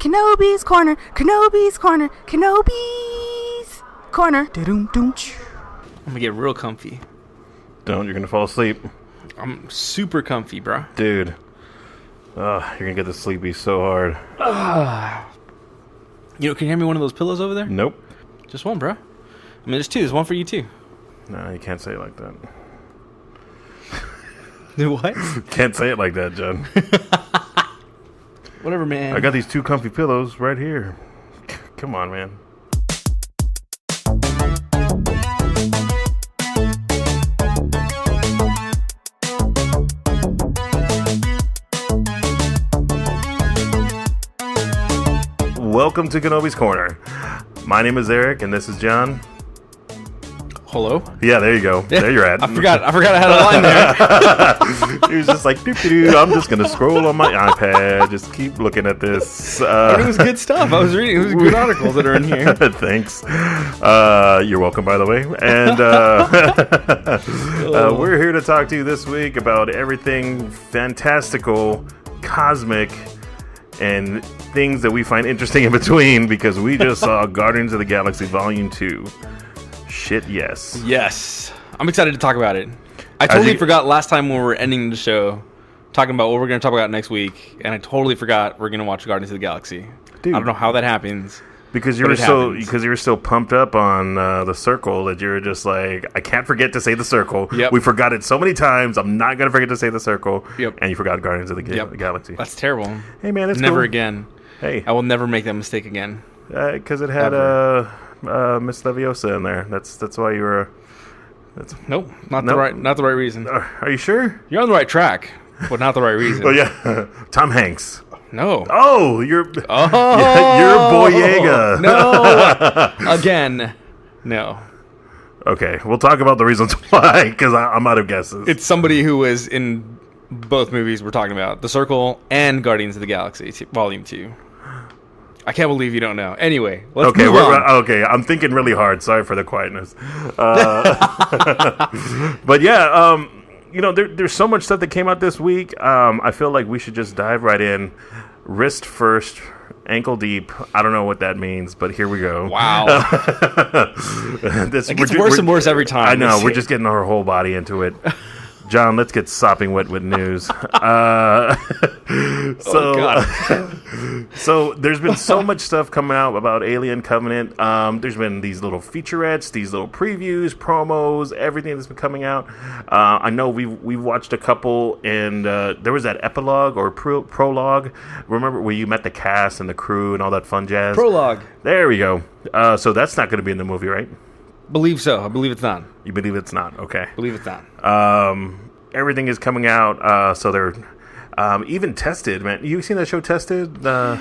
Kenobi's corner, Kenobi's corner, Kenobi's corner. Da-doom-doom. I'm gonna get real comfy. Don't, you're gonna fall asleep. I'm super comfy, bro. Dude. You're gonna get the sleepy so hard. You know, can you hand me one of those pillows over there? Nope. Just one, bro. I mean, there's two. There's one for you, too. No, you can't say it like that. What? Can't say it like that, John. Whatever, man. I got these two comfy pillows right here. Come on, man. Welcome to Kenobi's Corner. My name is Eric, and this is John. Hello? Yeah, there you go. There you're at. I forgot I had a line there. He was just like, doo-doo-doo. I'm just going to scroll on my iPad. Just keep looking at this. And it was good stuff. I was reading. It was good articles that are in here. Thanks. You're welcome, by the way. And we're here to talk to you this week about everything fantastical, cosmic, and things that we find interesting in between, because we just saw Guardians of the Galaxy Volume 2. Shit, yes. Yes. I'm excited to talk about it. I totally forgot last time when we were ending the show, talking about what we're going to talk about next week, and I totally forgot we're going to watch Guardians of the Galaxy. Dude, I don't know how that happens. Because you were so pumped up on the circle that you're just like, I can't forget to say the circle. Yep. We forgot it so many times. I'm not going to forget to say the circle. Yep. And you forgot Guardians of the Galaxy. That's terrible. Hey, man, it's never cool. again. Hey. I will never make that mistake again. Because it had Miss Leviosa in there. That's why you were. Nope, not the right reason. Are you sure? You're on the right track, but not the right reason. Oh yeah, Tom Hanks. No. Oh, you're Boyega. No. Again. No. Okay, we'll talk about the reasons why, because I'm out of guesses. It's somebody who was in both movies we're talking about, The Circle and Guardians of the Galaxy Volume 2. I can't believe you don't know. Anyway, let's move on. Okay, I'm thinking really hard. Sorry for the quietness. But yeah, there's so much stuff that came out this week. I feel like we should just dive right in. Wrist first, ankle deep. I don't know what that means, but here we go. Wow. It gets worse and worse every time. I know. We're just getting our whole body into it. John, let's get sopping wet with news. So there's been so much stuff coming out about Alien Covenant. There's been these little featurettes, these little previews, promos, everything that's been coming out. I know we've watched a couple, and there was that epilogue or prologue. Remember where you met the cast and the crew and all that fun jazz? Prologue. There we go. So that's not going to be in the movie, right? Believe so. I believe it's not. You believe it's not? Okay. Believe it's not. Everything is coming out, so they're even Tested, man. You seen that show Tested? It's a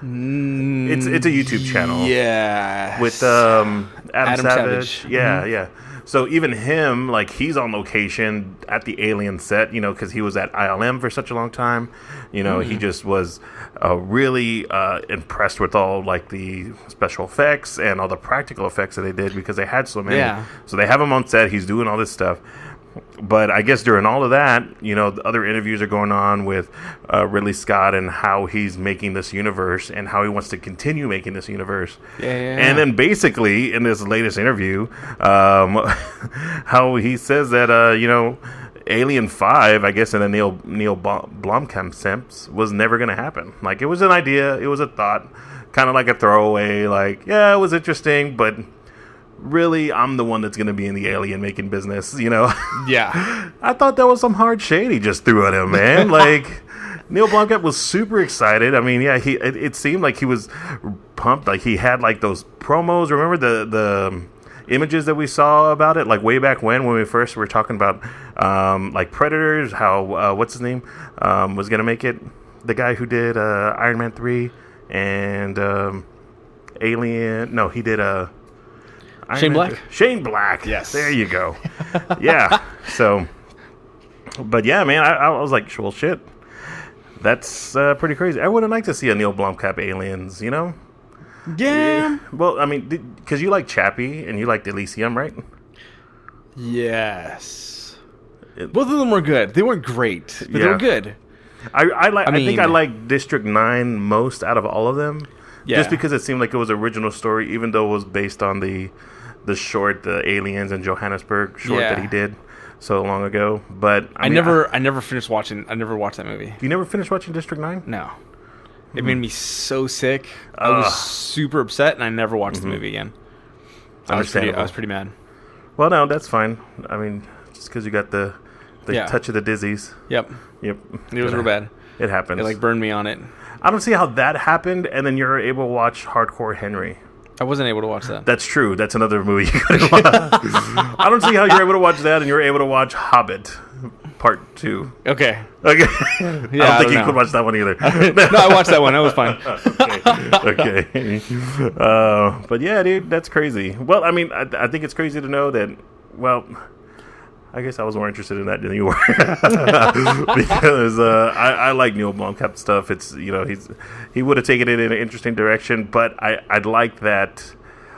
YouTube channel. Yeah. With Adam Savage. Mm-hmm. Yeah. So even him, like, he's on location at the Alien set, because he was at ILM for such a long time. He just was really impressed with all, like, the special effects and all the practical effects that they did, because they had so many. Yeah. So they have him on set. He's doing all this stuff. But I guess during all of that, the other interviews are going on with Ridley Scott and how he's making this universe and how he wants to continue making this universe. Yeah. And then basically in this latest interview, how he says that, Alien 5, I guess in the Neil Blomkamp sense, was never going to happen. Like, it was an idea, it was a thought, kind of like a throwaway, like, yeah, it was interesting, but really, I'm the one that's going to be in the alien making business, Yeah. I thought that was some hard shade he just threw at him, man. Like, Neil Blomkamp was super excited. I mean, yeah, it seemed like he was pumped. Like, he had, like, those promos. Remember the images that we saw about it, like, way back when we first were talking about, like, Predators, how, what's his name, was going to make it? The guy who did Iron Man 3 and Alien. No, he did Shane Black? Shane Black. Yes. There you go. Yeah. So, but yeah, man, I was like, well, shit. That's pretty crazy. I would have liked to see a Neil Blomkamp Aliens, Yeah. Well, I mean, because you like Chappie and you liked Elysium, right? Yes. Both of them were good. They weren't great, but they were good. I mean, think I like District 9 most out of all of them. Yeah. Just because it seemed like it was original story, even though it was based on the short, the Aliens in Johannesburg short that he did so long ago. But I never finished watching. I never watched that movie. You never finished watching District 9? No. It made me so sick. I was super upset, and I never watched the movie again. I was pretty mad. Well, no, that's fine. I mean, just because you got the touch of the dizzies. Yep. It was real bad. It happens. It burned me on it. I don't see how that happened, and then you're able to watch Hardcore Henry. I wasn't able to watch that. That's true. That's another movie you could watch. I don't see how you're able to watch that, and you're able to watch Hobbit Part 2. Okay. Yeah, I don't think you could watch that one either. No, I watched that one. That was fine. Okay. But yeah, dude, that's crazy. Well, I mean, I think it's crazy to know that, well, I guess I was more interested in that than you were. Because I like Neil Blomkamp stuff. It's, he would have taken it in an interesting direction, but I'd like that,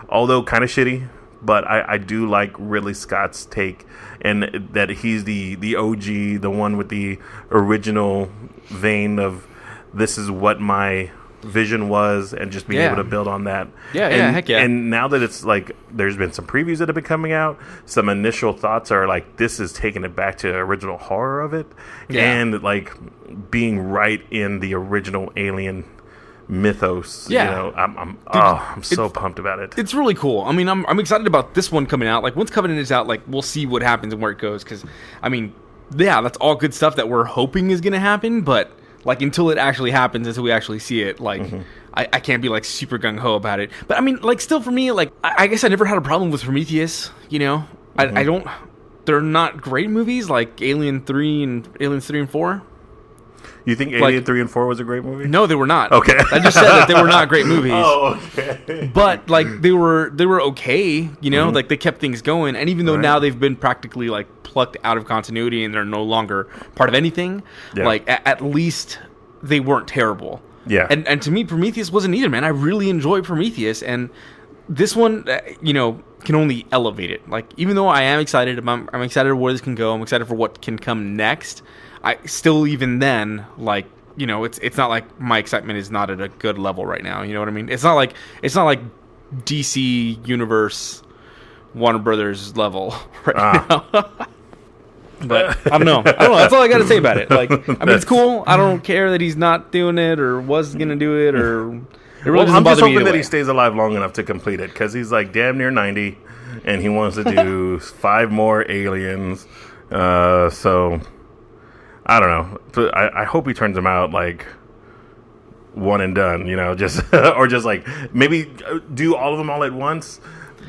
although kind of shitty, but I do like Ridley Scott's take, and that he's the OG, the one with the original vein of this is what my vision was, and just being able to build on that. Heck yeah. And now that it's like there's been some previews that have been coming out, some initial thoughts are like this is taking it back to the original horror of it, and like being right in the original Alien mythos. I'm so pumped about it. It's really cool. I mean, I'm excited about this one coming out. Like once Covenant is out, like we'll see what happens and where it goes, because I mean, that's all good stuff that we're hoping is going to happen, but like until it actually happens, until we actually see it, like I can't be like super gung ho about it. But I mean, like still for me, like I guess I never had a problem with Prometheus. I don't. They're not great movies like Alien 3 and Aliens 3 and 4. You think Alien 3 and 4 was a great movie? No, they were not. Okay. I just said that they were not great movies. Oh, okay. But like they were okay, like they kept things going, and even though now they've been practically like plucked out of continuity and they're no longer part of anything, like at least they weren't terrible. Yeah. And to me, Prometheus wasn't either, man. I really enjoyed Prometheus, and this one, can only elevate it. Like even though I am excited, I'm excited where this can go. I'm excited for what can come next. I still, even then, like, it's not like my excitement is not at a good level right now. You know what I mean? It's not like DC Universe, Warner Brothers level right now. But I don't know. That's all I got to say about it. Like, I mean, it's cool. I don't care that he's not doing it or was gonna do it, or it really doesn't I'm bother just me hoping that way. he stays alive long enough to complete it, because he's like damn near 90, and he wants to do 5 more Aliens. So. I don't know. But I hope he turns them out like one and done, just or just like maybe do all of them all at once.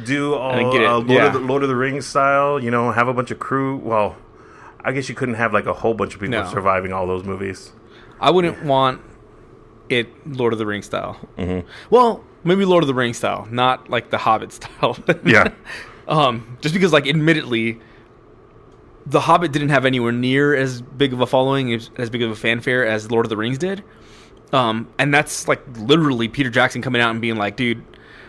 Do all Lord of the Rings style, have a bunch of crew. Well, I guess you couldn't have like a whole bunch of people surviving all those movies. I wouldn't want it Lord of the Rings style. Well, maybe Lord of the Rings style, not like the Hobbit style. Yeah. Just because, like, admittedly, The Hobbit didn't have anywhere near as big of a following, as big of a fanfare as Lord of the Rings did. And that's like literally Peter Jackson coming out and being like, dude,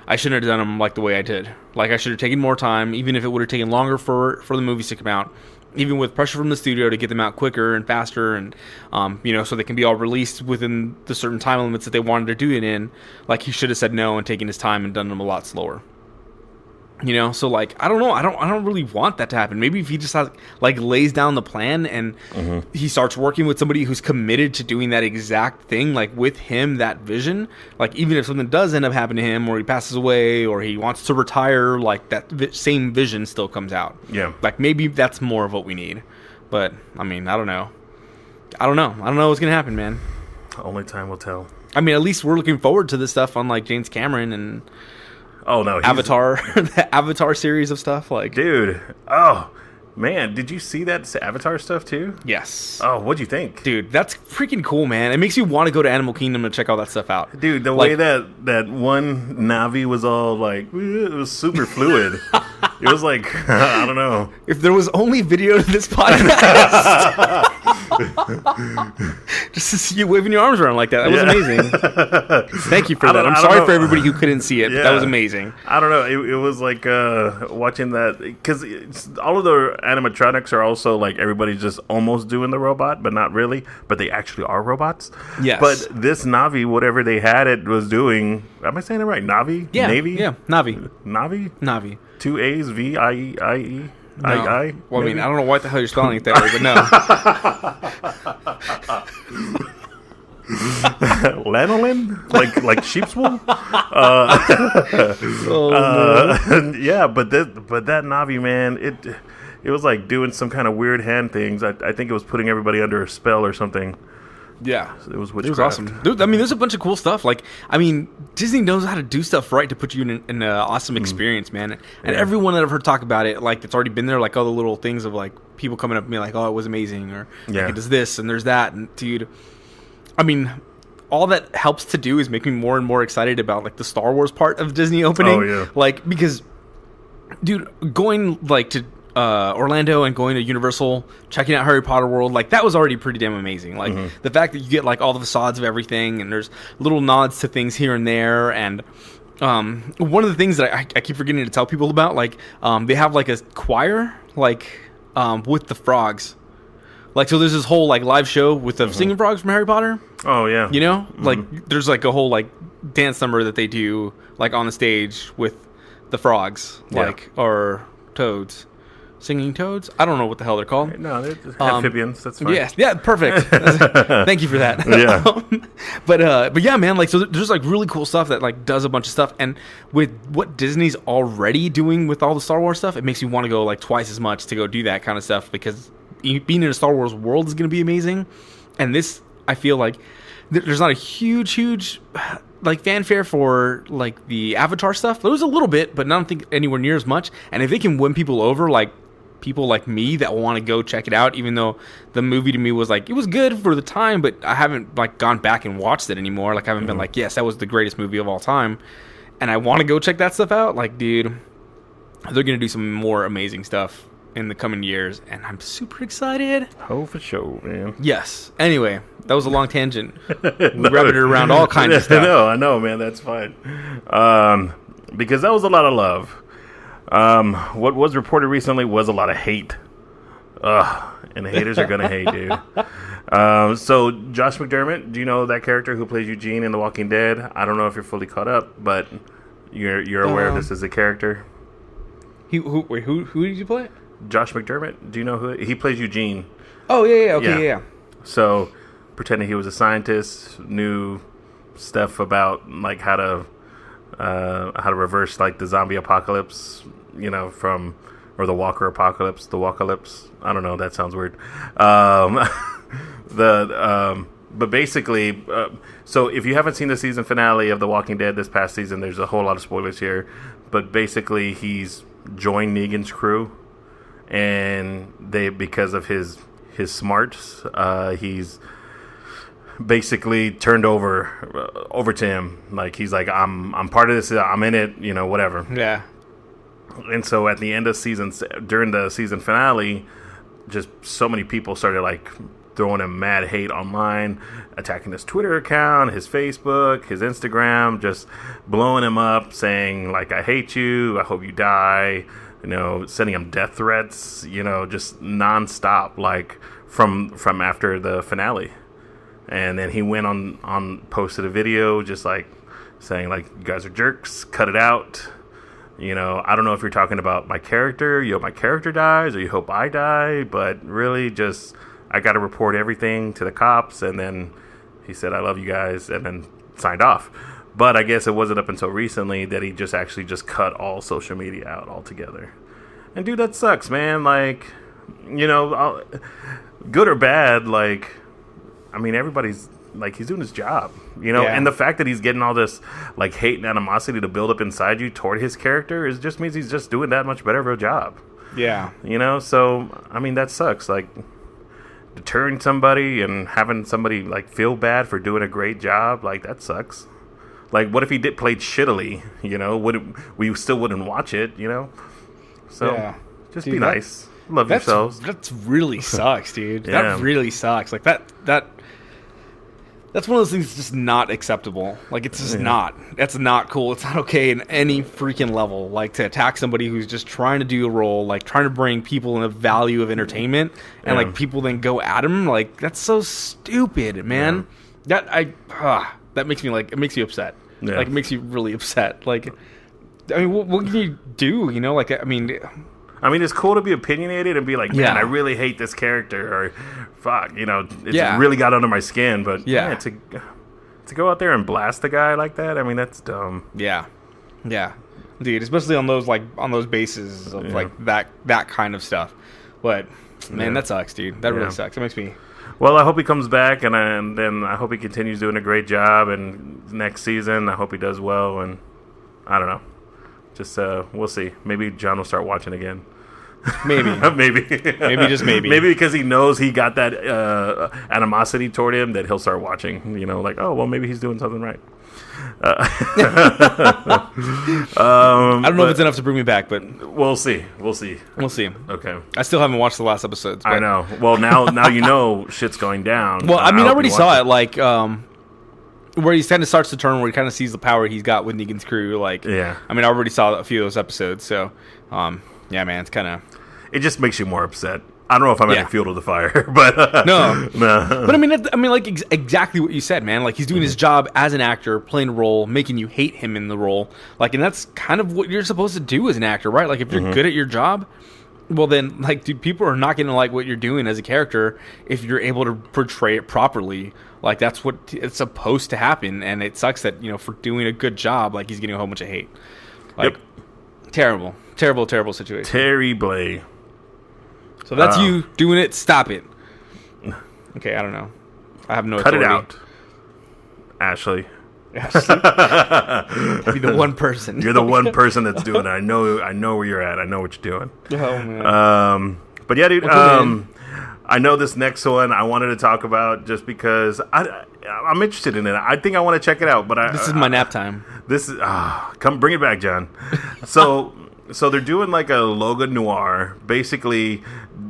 I shouldn't have done them like the way I did. Like, I should have taken more time, even if it would have taken longer for the movies to come out, even with pressure from the studio to get them out quicker and faster, and so they can be all released within the certain time limits that they wanted to do it in. Like, he should have said no and taken his time and done them a lot slower. So like, I don't know. I don't really want that to happen. Maybe if he just lays down the plan and he starts working with somebody who's committed to doing that exact thing, like with him, that vision, like even if something does end up happening to him or he passes away or he wants to retire, like that same vision still comes out. Yeah. Like maybe that's more of what we need. But I mean, I don't know. I don't know what's going to happen, man. Only time will tell. I mean, at least we're looking forward to this stuff on like James Cameron and oh no, Avatar, the Avatar series of stuff, like, dude. Oh man, did you see that Avatar stuff too? Yes. Oh, what'd you think, dude? That's freaking cool, man. It makes you want to go to Animal Kingdom to check all that stuff out, dude. The way that one Navi was all like, it was super fluid. It was like, I don't know. If there was only video to this podcast. Just to see you waving your arms around like that. That was amazing. Thank you for that. I'm sorry for everybody who couldn't see it. But that was amazing. I don't know. It was like watching that, because all of the animatronics are also like everybody's just almost doing the robot, but not really. But they actually are robots. Yes. But this Navi, whatever they had it was doing. Am I saying it right? Navi? Yeah. Navy? Yeah. Navi. Navi? 2 A's, V-I-E-I-E? No. I well, I mean, I don't know what the hell you're spelling it that way, but no. Lanolin? Like sheep's wool? Yeah, but that Navi, man, it was like doing some kind of weird hand things. I think it was putting everybody under a spell or something. Yeah, it was witchcraft. It was awesome. Dude, I mean, there's a bunch of cool stuff. Like, I mean, Disney knows how to do stuff right to put you in an awesome experience, man. And everyone that I've heard talk about it, like, it's already been there. Like, all the little things of like people coming up to me like, "Oh, it was amazing," or like, "It does this and there's that." And dude, I mean, all that helps to do is make me more and more excited about like the Star Wars part of Disney opening. Oh yeah, like because, dude, going like to Orlando and going to Universal, checking out Harry Potter World, like that was already pretty damn amazing. Like the fact that you get like all the facades of everything, and there's little nods to things here and there, and one of the things that I keep forgetting to tell people about, like they have like a choir, like with the frogs. Like, so there's this whole like live show with the singing frogs from Harry Potter. Oh yeah, you know, like there's like a whole like dance number that they do like on the stage with the frogs, like or toads. Singing toads? I don't know what the hell they're called. No, they're amphibians. That's fine. Yes, yeah, perfect. Thank you for that. Yeah. But yeah, man. Like, so there's like really cool stuff that like does a bunch of stuff, and with what Disney's already doing with all the Star Wars stuff, it makes me want to go like twice as much to go do that kind of stuff, because being in a Star Wars world is going to be amazing. And this, I feel like there's not a huge like fanfare for like the Avatar stuff. There was a little bit, but I don't think anywhere near as much. And if they can win people over, like people like me that want to go check it out, even though the movie to me was like, it was good for the time, but I haven't like gone back and watched it anymore. Like I haven't been like, yes, that was the greatest movie of all time, and I want to go check that stuff out. Like, dude, they're gonna do some more amazing stuff in the coming years, and I'm super excited. Oh, for sure, man. Yes. Anyway, that was a long tangent. We wrapped it around all kinds of stuff. I know, man. That's fine. Because that was a lot of love. What was reported recently was a lot of hate. And the haters are gonna hate, dude. So Josh McDermott, do you know that character who plays Eugene in The Walking Dead? I don't know if you're fully caught up, but you're aware of this as a character. Who did you play? Josh McDermott. Do you know who he plays? Eugene. Oh yeah, okay, yeah. So pretending he was a scientist, knew stuff about like how to reverse like the zombie apocalypse, you know, or the Walker apocalypse, the Walkalypse. I don't know, that sounds weird. But basically, so if you haven't seen the season finale of The Walking Dead this past season, there's a whole lot of spoilers here. But basically, he's joined Negan's crew, and because of his smarts, he's basically turned over to him. Like, he's like, I'm part of this, I'm in it, you know, whatever. Yeah. And so at the end of during the season finale, just so many people started like throwing him mad hate online, attacking his Twitter account, his Facebook, his Instagram, just blowing him up, saying like, I hate you, I hope you die, you know, sending him death threats, you know, just nonstop, like from after the finale. And then he went on posted a video just like saying like, you guys are jerks, cut it out. You know, I don't know if you're talking about my character, you hope my character dies, or you hope I die, but really just, I got to report everything to the cops. And then he said, I love you guys, and then signed off. But I guess it wasn't up until recently that he just actually just cut all social media out altogether. And dude, that sucks, man. Like, you know, good or bad, like, I mean, everybody's like, he's doing his job, you know, and the fact that he's getting all this like hate and animosity to build up inside you toward his character just means he's just doing that much better of a job. Yeah. You know, so I mean, that sucks. Like, deterring somebody and having somebody like feel bad for doing a great job, like, that sucks. Like, what if he played shittily, you know, we still wouldn't watch it, you know? So just be nice. Love yourselves. That's really sucks, dude. Yeah. That really sucks. Like that's one of those things that's just not acceptable. Like, it's just not. That's not cool. It's not okay in any freaking level. Like, to attack somebody who's just trying to do a role, like, trying to bring people in the value of entertainment, and, like, people then go at him. Like, that's so stupid, man. Yeah. That makes me, like, it makes you upset. Yeah. Like, it makes you really upset. Like, I mean, what can you do, you know? Like, I mean, it's cool to be opinionated and be like, man, I really hate this character, or fuck, it's really got under my skin. But to go out there and blast the guy like that, I mean, that's dumb. Yeah, dude, especially on those bases of like that kind of stuff. But man, that sucks, dude. That really sucks. It makes me. Well, I hope he comes back, and then I hope he continues doing a great job. And next season, I hope he does well. And I don't know. Just we'll see. Maybe John will start watching again. Maybe. maybe just maybe. Maybe because he knows he got that animosity toward him, that he'll start watching. Like, oh well, maybe he's doing something right. I don't know if it's enough to bring me back, but we'll see. Okay. I still haven't watched the last episodes. I know. Well, now shit's going down. Well, I already saw it. Like, where he kind of starts to turn, where he kind of sees the power he's got with Negan's crew. Like, I already saw a few of those episodes. So, yeah, man, it's kind of. It just makes you more upset. I don't know if I'm adding fuel to the fire, but no. But like exactly what you said, man. Like, he's doing his job as an actor, playing a role, making you hate him in the role. Like, and that's kind of what you're supposed to do as an actor, right? Like, if you're good at your job, well, then, like, dude, people are not going to like what you're doing as a character if you're able to portray it properly. Like, that's what it's supposed to happen, and it sucks that, for doing a good job, like, he's getting a whole bunch of hate. Like, terrible situation. Terry Blay. So that's you doing it. Stop it. Okay, I don't know. I have no authority. Cut it out, Ashley. Be the one person. You're the one person that's doing it. I know where you're at. I know what you're doing. Oh man. But yeah, dude. I know this next one I wanted to talk about just because I'm interested in it. I think I want to check it out. But this is my nap time. This is come bring it back, John. So they're doing like a Logan Noir, basically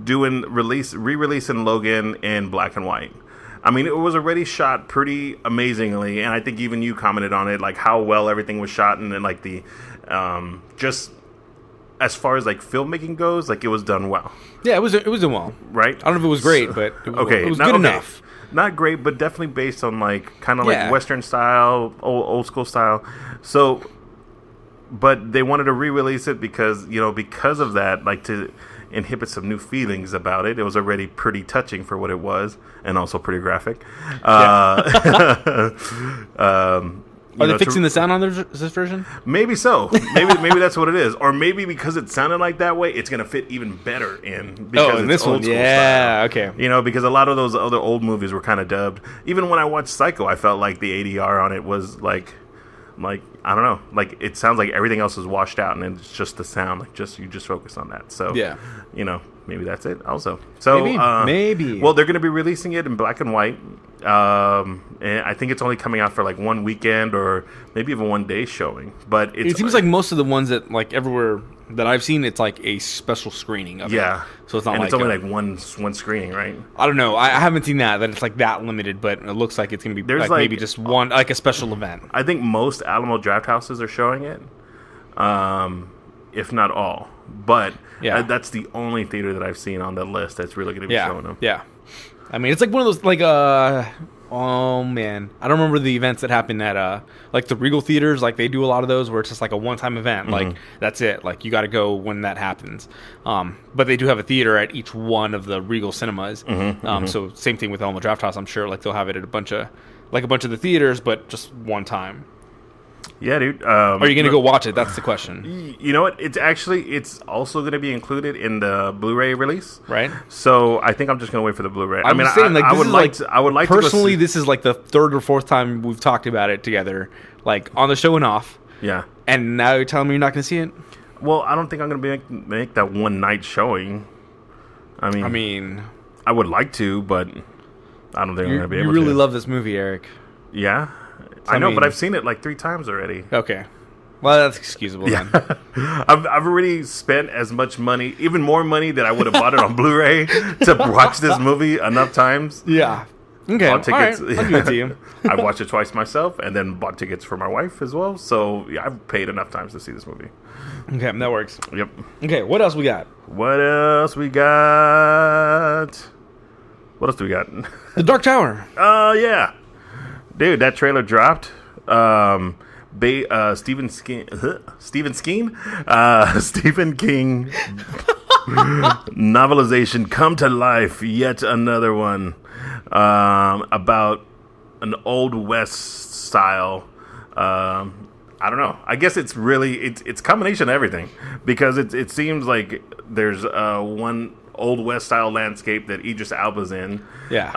re-releasing Logan in black and white. I mean, it was already shot pretty amazingly, and I think even you commented on it, like how well everything was shot, and then like the just as far as like filmmaking goes, like it was done well. Yeah, it was done well, right? I don't know if it was great, but it was good enough. Not great, but definitely based on like kind of like Western style, old school style. So. But they wanted to re-release it because of that, like to inhibit some new feelings about it. It was already pretty touching for what it was, and also pretty graphic. Are they fixing the sound on this version? Maybe so. Maybe that's what it is. Or maybe because it sounded like that way, it's going to fit even better in. Because in this one, style. Okay. Because a lot of those other old movies were kind of dubbed. Even when I watched Psycho, I felt like the ADR on it was like I don't know, like it sounds like everything else is washed out, and it's just the sound. Like you just focus on that. So maybe that's it. Also, so maybe. Well, they're going to be releasing it in black and white. And I think it's only coming out for like one weekend or maybe even one day showing. But it seems like most of the ones that like everywhere that I've seen, it's like a special screening of it. So it's not, and like it's only like one screening, right? I don't know. I haven't seen that it's like that limited, but it looks like it's gonna be like maybe just one, like a special event. I think most Alamo Draft houses are showing it, if not all. But that's the only theater that I've seen on the list that's really gonna be showing them. Yeah. I mean, it's like one of those like oh man, I don't remember the events that happen at like the Regal theaters. Like they do a lot of those where it's just like a one-time event. Like that's it. Like you got to go when that happens. But they do have a theater at each one of the Regal cinemas. So same thing with Alamo Draft House. I'm sure like they'll have it at a bunch of the theaters, but just one time. Yeah, dude. Are you going to go watch it? That's the question. You know what? It's also going to be included in the Blu-ray release, right? So I think I'm just going to wait for the Blu-ray. I would like personally. To this is like the third or fourth time we've talked about it together, like on the show and off. Yeah. And now you're telling me you're not going to see it? Well, I don't think I'm going to make that one night showing. I mean, I would like to, but I don't think I'm going to be able to. You really love this movie, Eric. Yeah. I know, but I've seen it like 3 times already. Okay. Well, that's excusable then. I've already spent as much money, even more money than I would have bought it on Blu-ray to watch this movie enough times. Yeah. Okay. Bought tickets. All right. I'll give it to you. I've watched it twice myself, and then bought tickets for my wife as well. So yeah, I've paid enough times to see this movie. Okay, that works. Yep. Okay, what else we got? What else we got? What else do we got? The Dark Tower. Oh yeah, dude, that trailer dropped. Stephen King novelization come to life. Yet another one about an Old West style. I don't know. I guess it's a combination of everything, because it seems like there's one Old West style landscape that Idris Elba's in. Yeah.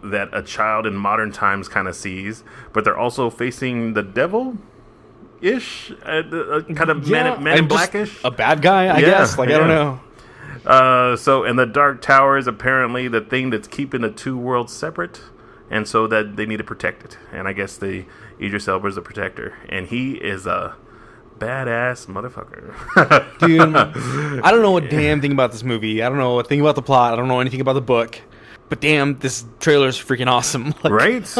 That a child in modern times kind of sees, but they're also facing the devil. Ish, kind of men in blackish, a bad guy, I guess. Like I don't know. So, and the Dark Tower is apparently the thing that's keeping the two worlds separate, and so that they need to protect it. And I guess the Idris Elba is the protector, and he is a badass motherfucker. Dude, I don't know a damn thing about this movie. I don't know a thing about the plot. I don't know anything about the book. But damn, this trailer is freaking awesome. Like, right?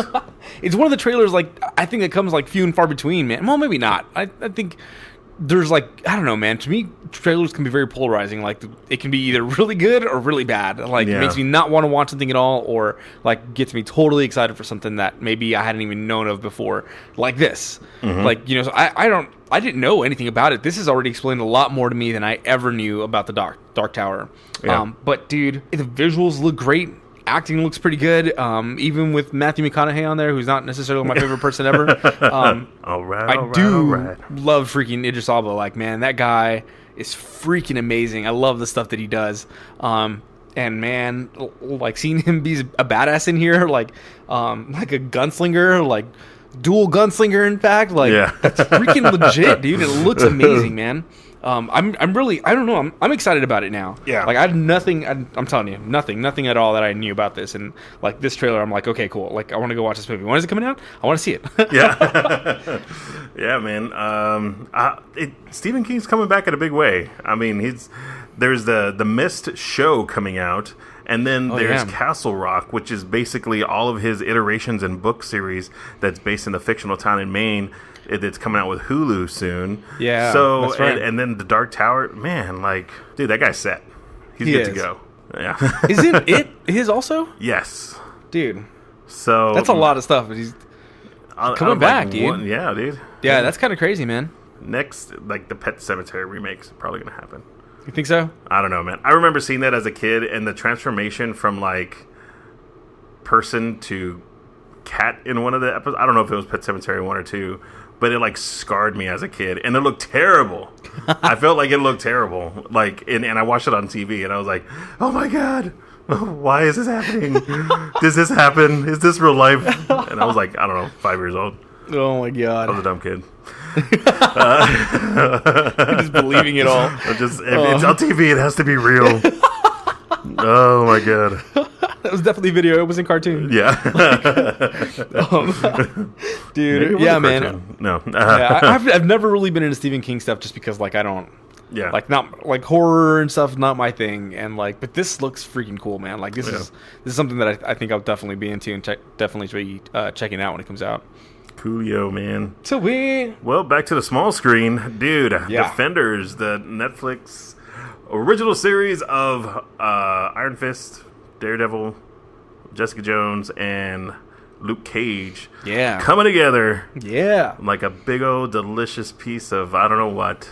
It's one of the trailers, like, I think it comes, like, few and far between, man. Well, maybe not. I think there's, like, I don't know, man. To me, trailers can be very polarizing. Like, it can be either really good or really bad. Like, It makes me not want to watch something at all, or, like, gets me totally excited for something that maybe I hadn't even known of before. Like this. Mm-hmm. Like, you know, so I didn't know anything about it. This has already explained a lot more to me than I ever knew about the Dark Tower. Yeah. But, dude, the visuals look great. Acting looks pretty good, even with Matthew McConaughey on there, who's not necessarily my favorite person ever. I do love freaking Idris Elba. Like, man, that guy is freaking amazing. I love the stuff that he does. And man, like seeing him be a badass in here, like a gunslinger, like dual gunslinger. In fact, like that's freaking legit, dude. It looks amazing, man. I'm really, I don't know, I'm excited about it now. Yeah. Like, I had nothing, I'm telling you, nothing at all that I knew about this. And, like, this trailer, I'm like, okay, cool. Like, I want to go watch this movie. When is it coming out? I want to see it. Yeah. Yeah, man. Stephen King's coming back in a big way. I mean, there's the Mist show coming out. And then there's Castle Rock, which is basically all of his iterations and book series that's based in the fictional town in Maine. It's coming out with Hulu soon. Yeah. So, that's right. and then the Dark Tower, man, like, dude, that guy's set. He's good to go. Yeah. Isn't it his also? Yes. Dude. So that's a lot of stuff. He's coming back, dude. Yeah, dude. Yeah, that's kind of crazy, man. Next, like, the Pet Sematary remake's probably going to happen. You think so? I don't know, man. I remember seeing that as a kid, and the transformation from, like, person to cat in one of the episodes. I don't know if it was Pet Sematary 1 or 2, but it, like, scarred me as a kid, and it looked terrible. I felt like it looked terrible. Like, and I watched it on TV, and I was like, oh my God, why is this happening? Does this happen? Is this real life? And I was like, I don't know, 5 years old. Oh my God. I was a dumb kid. Just believing it all. If it's on TV, it has to be real. Oh my God. That was definitely video. It was in cartoon. Yeah. Dude, yeah, man. No. I've never really been into Stephen King stuff just because, like, I don't. Yeah. Like, not like horror and stuff, not my thing. And, like, but this looks freaking cool, man. Like, this is something that I think I'll definitely be into and definitely be checking out when it comes out. Coolio, man. So well, back to the small screen, dude. Defenders, the Netflix original series of Iron Fist, Daredevil, Jessica Jones, and Luke Cage. Yeah. Coming together. Yeah. Like a big old delicious piece of I don't know what.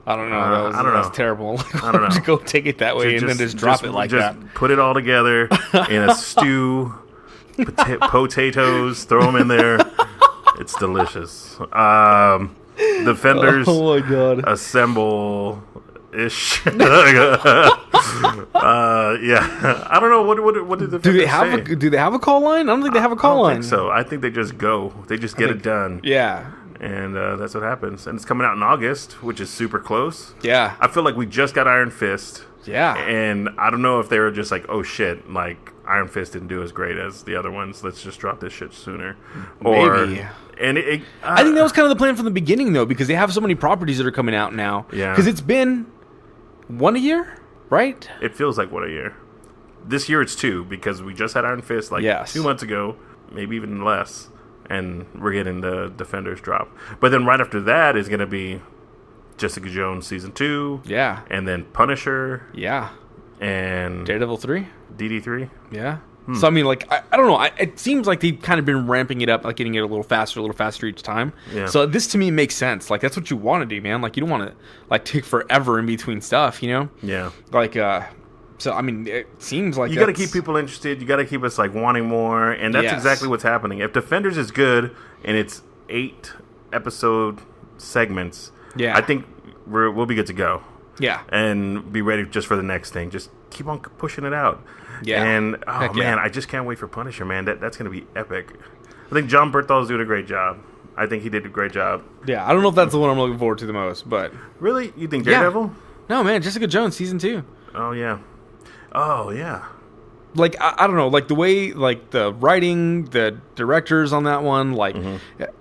I don't know. That was terrible. I don't know. Just go take it that way and then just drop it like that. Put it all together in a stew. Potatoes, throw them in there. It's delicious. Defenders. Oh my God. Assemble. Ish. Yeah. I don't know what did the do they have a call line? I don't think they have a call line. I don't think so. I think they just go. They just get it done. Yeah. And that's what happens. And it's coming out in August, which is super close. Yeah. I feel like we just got Iron Fist. Yeah. And I don't know if they were just like, oh shit, like Iron Fist didn't do as great as the other ones. Let's just drop this shit sooner. Maybe. I think that was kind of the plan from the beginning, though, because they have so many properties that are coming out now. Yeah. Because it's been 1 year, right? It feels like what, a year? This year it's 2, because we just had Iron Fist 2 months ago, maybe even less, and we're getting the Defenders drop. But then right after that is going to be Jessica Jones Season 2. Yeah. And then Punisher. Yeah. And Daredevil 3. DD3. Yeah. So, I mean, like, I don't know. It seems like they've kind of been ramping it up, like getting it a little faster each time. Yeah. So this, to me, makes sense. Like, that's what you want to do, man. Like, you don't want to, like, take forever in between stuff, you know? Yeah. Like, so, I mean, it seems like you got to keep people interested. You got to keep us, like, wanting more. And that's exactly what's happening. If Defenders is good and it's 8 episode segments, I think we'll be good to go. Yeah. And be ready just for the next thing. Just keep on pushing it out. Yeah. And, man, I just can't wait for Punisher, man. That's going to be epic. I think John Berthol's doing a great job. I think he did a great job. Yeah, I don't know if that's the one I'm looking forward to the most, but... Really? You think Daredevil? No, man, Jessica Jones, Season 2. Oh, yeah. Oh, yeah. Like, I don't know, like, the way, like, the writing, the directors on that one, like,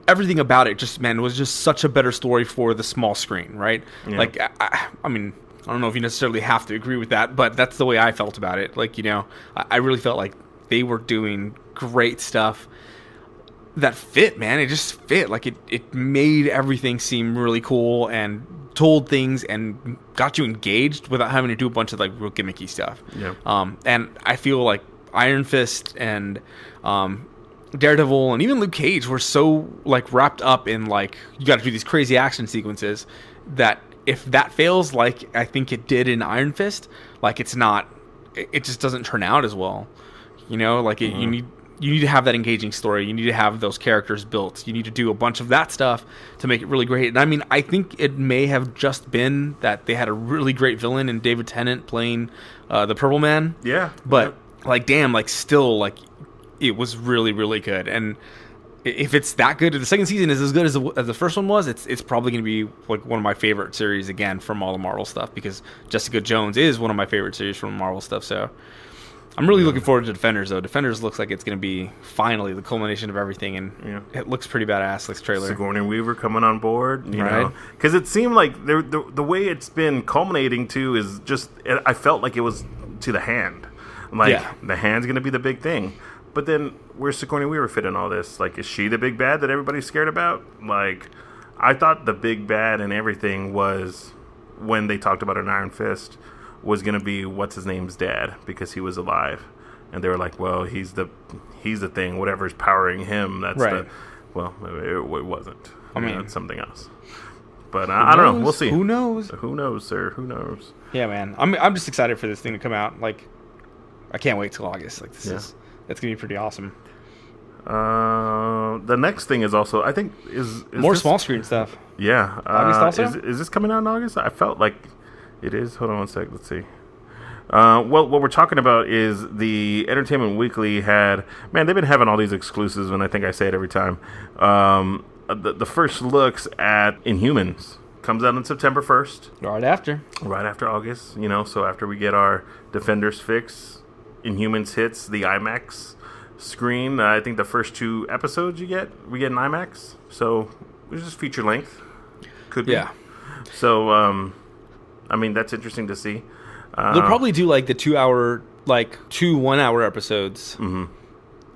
everything about it just, man, was just such a better story for the small screen, right? Yeah. Like, I mean... I don't know if you necessarily have to agree with that, but that's the way I felt about it. Like, you know, I really felt like they were doing great stuff that fit, man. It just fit. Like, it made everything seem really cool and told things and got you engaged without having to do a bunch of, like, real gimmicky stuff. Yeah. And I feel like Iron Fist and Daredevil and even Luke Cage were so, like, wrapped up in, like, you got to do these crazy action sequences that if that fails, like I think it did in Iron Fist, like it just doesn't turn out as well. You know, like you need to have that engaging story. You need to have those characters built. You need to do a bunch of that stuff to make it really great. And I mean, I think it may have just been that they had a really great villain in David Tennant playing the Purple Man. Yeah. But like, damn, like still, like it was really, really good. And if it's that good, if the second season is as good as the first one was, it's probably going to be like one of my favorite series again from all the Marvel stuff, because Jessica Jones is one of my favorite series from Marvel stuff. So I'm really looking forward to Defenders, though. Defenders looks like it's going to be finally the culmination of everything, and it looks pretty badass. This trailer. Sigourney Weaver coming on board, you know, because it seemed like the way it's been culminating to is just, I felt like it was to the hand. Like the hand's going to be the big thing. But then, where's Sigourney Weaver fit in all this? Like, is she the big bad that everybody's scared about? Like, I thought the big bad and everything was, when they talked about an Iron Fist, was going to be what's-his-name's dad, because he was alive. And they were like, well, he's the thing, whatever's powering him, that's well, it wasn't. I mean, it's something else. But I don't know, we'll see. Who knows? Who knows, sir? Who knows? Yeah, man. I'm just excited for this thing to come out. Like, I can't wait till August. Like, that's going to be pretty awesome. The next thing is also, I think, is more small screen stuff. Yeah. August also? Is this coming out in August? I felt like it is. Hold on one sec. Let's see. Well, what we're talking about is the Entertainment Weekly had, man, they've been having all these exclusives, and I think I say it every time. The first looks at Inhumans comes out on September 1st. Right after August, you know, so after we get our Defenders fix, Inhumans hits the IMAX screen. I think the first 2 episodes we get in IMAX. So it's just feature length. Could be. Yeah. So, I mean, that's interesting to see. They'll probably do like the 2-hour, like 2 1-hour episodes. Mm-hmm.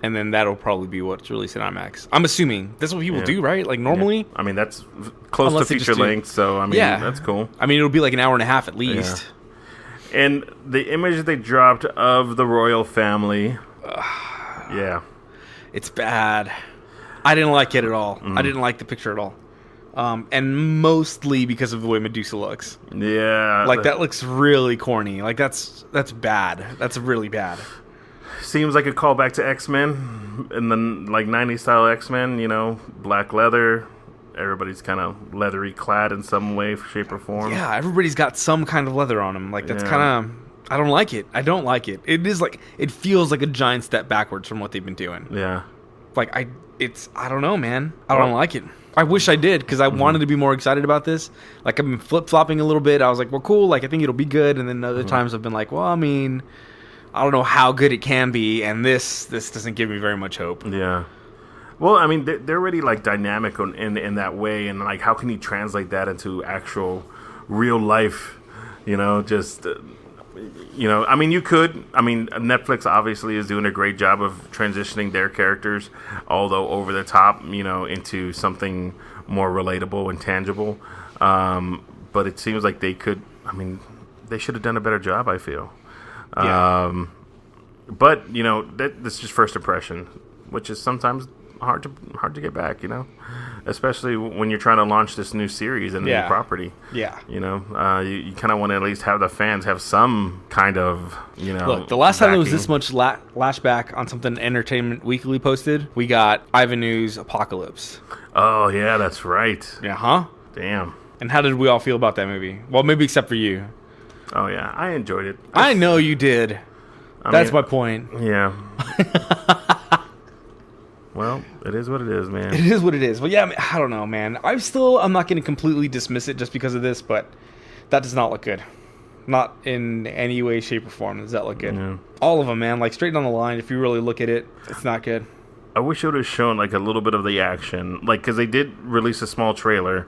And then that'll probably be what's released in IMAX. I'm assuming that's what people do, right? Like normally. Yeah. I mean, that's close to feature length. So, I mean, that's cool. I mean, it'll be like an hour and a half at least. Yeah. And the image that they dropped of the royal family, it's bad. I didn't like it at all. I didn't like the picture at all. And mostly because of the way Medusa looks. Yeah. Like, that looks really corny. Like, that's bad. That's really bad. Seems like a callback to X-Men, in the, like, 90s style X-Men, you know, black leather. Everybody's kind of leathery clad in some way, shape, or form. Yeah, everybody's got some kind of leather on them. Like, that's kind of... I don't like it. I don't like it. It is like... It feels like a giant step backwards from what they've been doing. Yeah. Like, I don't know, man. I don't like it. I wish I did, because I wanted to be more excited about this. Like, I've been flip-flopping a little bit. I was like, well, cool. Like, I think it'll be good. And then other times I've been like, well, I mean... I don't know how good it can be, and this doesn't give me very much hope. Yeah. Well, I mean, they're already like dynamic in that way, and like, how can you translate that into actual real life? You know, just I mean, you could. I mean, Netflix obviously is doing a great job of transitioning their characters, although over the top, into something more relatable and tangible. But it seems like they could. I mean, they should have done a better job, I feel. Yeah. But this is just first impression, which is sometimes hard to get back. Especially when you're trying to launch this new series and new property. Yeah. You kind of want to at least have the fans have some kind of Look, the last time there was this much lashback on something Entertainment Weekly posted, we got Ivan News Apocalypse. Oh yeah, that's right. Yeah, huh? Damn. And how did we all feel about that movie? Well, maybe except for you. Oh yeah, I enjoyed it. I know you did. That's my point. Yeah. Well, it is what it is, man. It is what it is. Well, yeah, I don't know, man. I'm not going to completely dismiss it just because of this, but that does not look good. Not in any way, shape, or form does that look good. Yeah. All of them, man. Like, straight down the line, if you really look at it, it's not good. I wish it would have shown, like, a little bit of the action. Like, because they did release a small trailer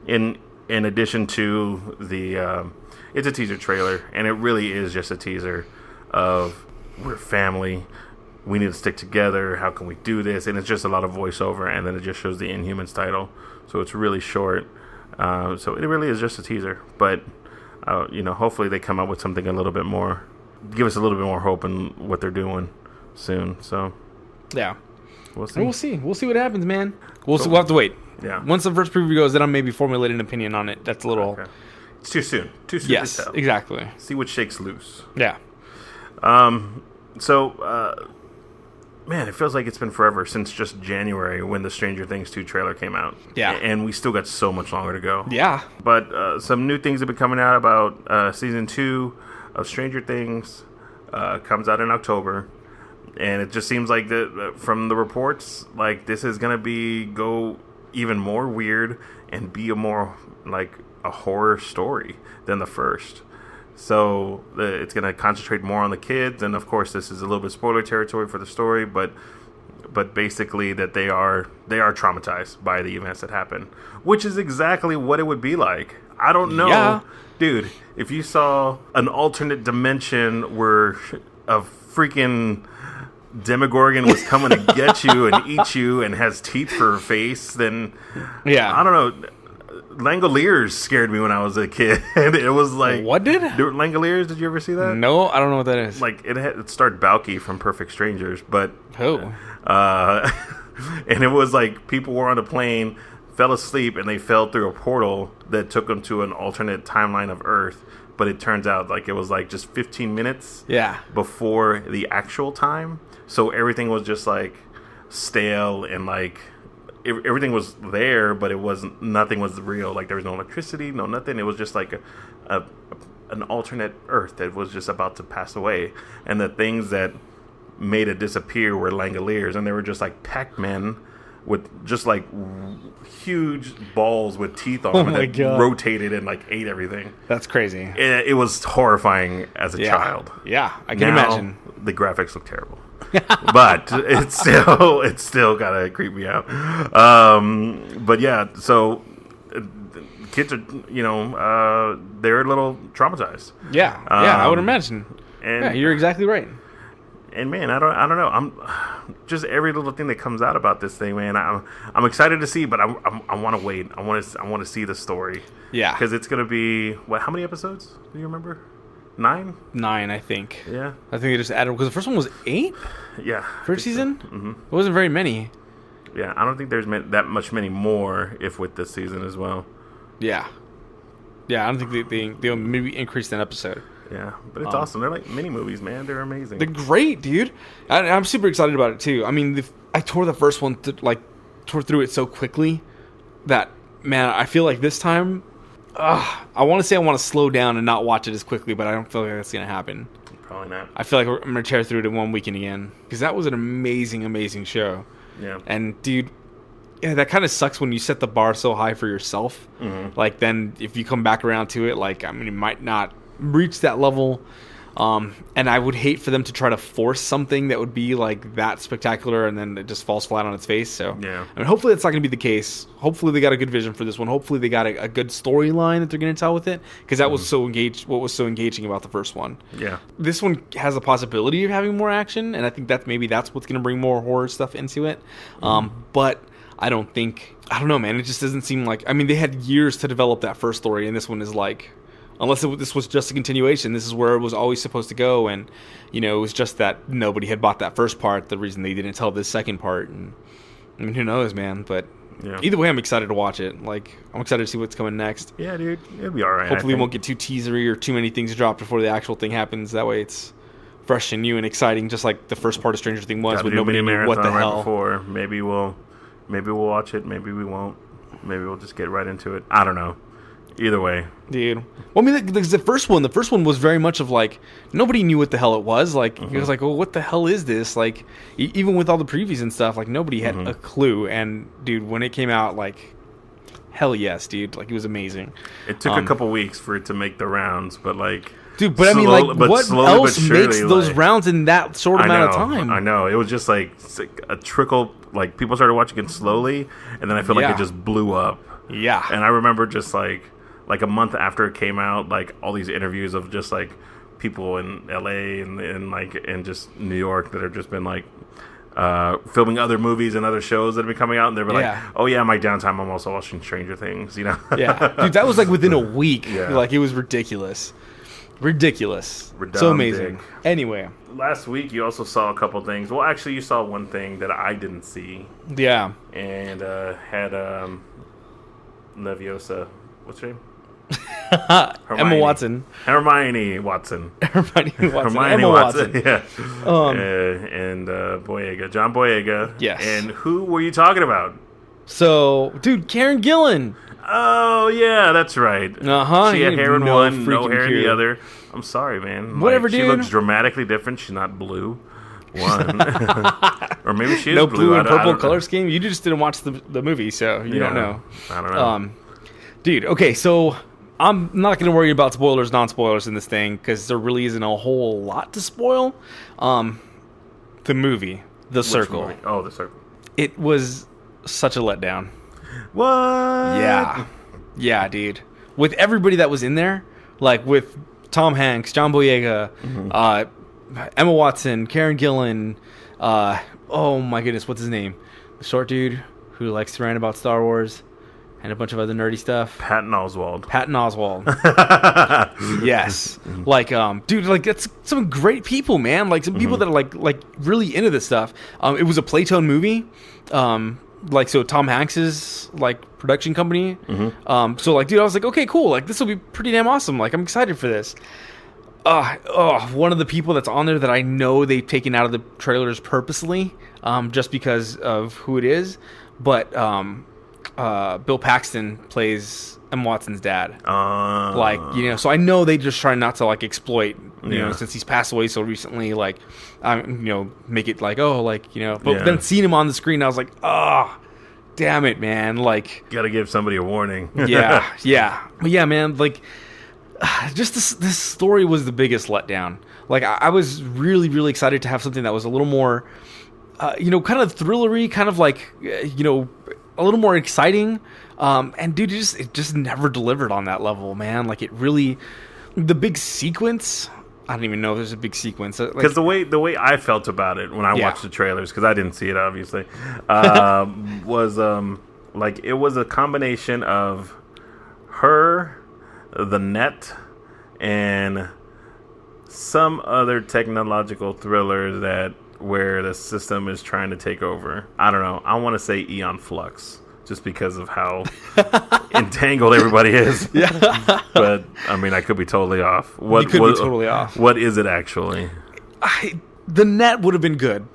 in addition to the... it's a teaser trailer, and it really is just a teaser of we're family. We need to stick together. How can we do this? And it's just a lot of voiceover, and then it just shows the Inhumans title. So it's really short. So it really is just a teaser. But, hopefully they come up with something a little bit more, give us a little bit more hope in what they're doing soon. So, yeah. We'll see. We'll see. We'll see what happens, man. We'll have to wait. Yeah. Once the first preview goes, then I'll maybe formulate an opinion on it. That's a little... Okay. It's too soon. Too soon yes, to tell. Exactly. See what shakes loose. Yeah. Man, it feels like it's been forever since just January when the Stranger Things 2 trailer came out. Yeah. And we still got so much longer to go. Yeah. But some new things have been coming out about season 2 of Stranger Things. Comes out in October. And it just seems like from the reports, like this is going to go even more weird and be a more like a horror story than the first. So it's going to concentrate more on the kids, and of course this is a little bit spoiler territory for the story, but basically that they are traumatized by the events that happen, which is exactly what it would be like. I don't know, dude. If you saw an alternate dimension where a freaking Demogorgon was coming to get you and eat you and has teeth for a face, then I don't know. Langoliers scared me when I was a kid. It was like... What did? Langoliers, did you ever see that? No, I don't know what that is. Like, it starred Balky from Perfect Strangers, but... Oh. And it was like, people were on a plane, fell asleep, and they fell through a portal that took them to an alternate timeline of Earth. But it turns out, like, it was like just 15 minutes before the actual time. So everything was just, like, stale and, like... Everything was there, but nothing was real. Like, there was no electricity, no nothing. It was just like an alternate Earth that was just about to pass away. And the things that made it disappear were Langoliers, and they were just like Pac-Men with just like huge balls with teeth on them that rotated and like ate everything. That's crazy. It was horrifying as a child. Yeah, I can imagine. The graphics look terrible. But it's still gotta creep me out. But yeah, so kids are they're a little traumatized. Yeah, I would imagine. And you're exactly right. And man, I don't know. I'm just every little thing that comes out about this thing, man. I'm excited to see, but I want to wait. I want to see the story. Yeah, because it's gonna be how many episodes? Do you remember? 9, I think. Yeah, I think they just added because the first one was 8. Yeah, first season. So. Mm-hmm. It wasn't very many. Yeah, I don't think there's that many more if with this season as well. Yeah, I don't think they'll maybe increase an episode. Yeah, but it's awesome. They're like mini movies, man. They're amazing. They're great, dude. I'm super excited about it too. I mean, I tore the first one tore through it so quickly that, man, I feel like this time. I want to say I want to slow down and not watch it as quickly, but I don't feel like that's going to happen. Probably not. I feel like I'm going to tear through it in one weekend again because that was an amazing, amazing show. Yeah. And, dude, that kind of sucks when you set the bar so high for yourself. Mm-hmm. Like, then if you come back around to it, like, I mean, you might not reach that level And I would hate for them to try to force something that would be like that spectacular and then it just falls flat on its face. So Yeah. I mean, hopefully that's not going to be the case. Hopefully they got a good vision for this one. Hopefully they got a good storyline that they're going to tell with it, because that was so engaged. What was so engaging about the first one? Yeah. This one has a possibility of having more action, and I think that's what's going to bring more horror stuff into it. But I don't know, man. It just doesn't seem like. I mean, they had years to develop that first story, and this one is like, unless this was just a continuation, this is where it was always supposed to go, and it was just that nobody had bought that first part. The reason they didn't tell this second part, and I mean, who knows, man? But either way, I'm excited to watch it. Like, I'm excited to see what's coming next. Yeah, dude, it'll be all right. Hopefully, we won't get too teasery or too many things dropped before the actual thing happens. That way, it's fresh and new and exciting, just like the first part of Stranger Things was, when nobody knew what the hell. Before. Maybe we'll watch it. Maybe we won't. Maybe we'll just get right into it. I don't know. Either way, dude. Well, I mean, the first one was very much of like, nobody knew what the hell it was. Like, it was like, well, what the hell is this? Like, even with all the previews and stuff, like nobody had a clue. And dude, when it came out, like, hell yes, dude. Like, it was amazing. It took a couple weeks for it to make the rounds, but like, dude. But I mean, like, what else makes those rounds in that short amount of time? I know. It was just like a trickle. Like, people started watching it slowly, and then I feel like it just blew up. Yeah. And I remember just like a month after it came out, like all these interviews of just like people in LA and just New York that have just been like filming other movies and other shows that have been coming out, and they've been like, oh yeah, my downtime I'm also watching Stranger Things, Yeah, dude, that was like within a week. Like, it was ridiculous. So amazing. Anyway, last week you also saw a couple things. Well, actually, you saw one thing that I didn't see. Yeah. And had Leviosa. What's her name? Emma Watson. Hermione Watson. Emma Watson. Yeah. And Boyega. John Boyega. Yes. And who were you talking about? So, dude, Karen Gillan. Oh, yeah, that's right. She had hair in one, no hair in the other. I'm sorry, man. Whatever, dude. She looks dramatically different. She's not blue. One. Or maybe she is no blue. blue and purple color scheme? You just didn't watch the movie, so you don't know. I don't know. Dude, okay, so I'm not going to worry about spoilers, non-spoilers in this thing, because there really isn't a whole lot to spoil. The movie, The Circle. Movie? Oh, The Circle. It was such a letdown. What? Yeah, dude. With everybody that was in there, like with Tom Hanks, John Boyega, Emma Watson, Karen Gillan, oh my goodness, what's his name? The short dude who likes to rant about Star Wars and a bunch of other nerdy stuff. Patton Oswalt. Yes. Like, dude, like, that's some great people, man. Like, some people that are like really into this stuff. It was a Playtone movie. Like, so Tom Hanks's like production company. So like, dude, I was like, okay, cool. Like, this will be pretty damn awesome. Like, I'm excited for this. One of the people that's on there that I know they've taken out of the trailers purposely, just because of who it is. But Bill Paxton plays Emma Watson's dad. Like, so I know they just try not to like exploit, you know, since he's passed away so recently, like, make it like, but then seeing him on the screen, I was like, damn it, man. Like, gotta give somebody a warning. yeah. But yeah, man, like, just this story was the biggest letdown. Like, I was really, really excited to have something that was a little more, kind of thrillery, kind of like, a little more exciting. And dude, it just never delivered on that level, man. Like, it really, the big sequence, I don't even know if there's a big sequence. Because the way I felt about it when I watched the trailers, because I didn't see it obviously, was like, it was a combination of her, the net, and some other technological thriller where the system is trying to take over. I don't know. I want to say Aeon Flux, just because of how entangled everybody is. Yeah. But I mean, I could be totally off. You could be totally off. What is it actually? The Net would have been good.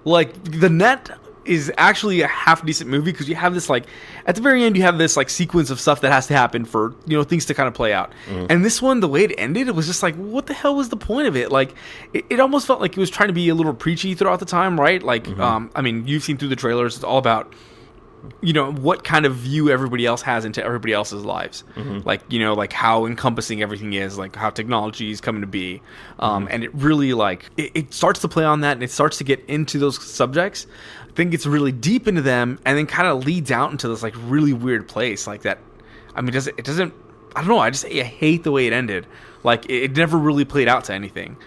Like, The Net is actually a half decent movie, because you have this, like, at the very end you have this like sequence of stuff that has to happen for things to kind of play out. And this one, the way it ended, it was just like, what the hell was the point of it? Like, it almost felt like it was trying to be a little preachy throughout the time, right? Like, I mean, you've seen through the trailers, it's all about what kind of view everybody else has into everybody else's lives. Like, like how encompassing everything is, like how technology is coming to be. And it really it starts to play on that, and it starts to get into those subjects. I think it's really deep into them, and then kind of leads out into this like really weird place like that. I mean, it doesn't, I don't know. I hate the way it ended. Like it never really played out to anything.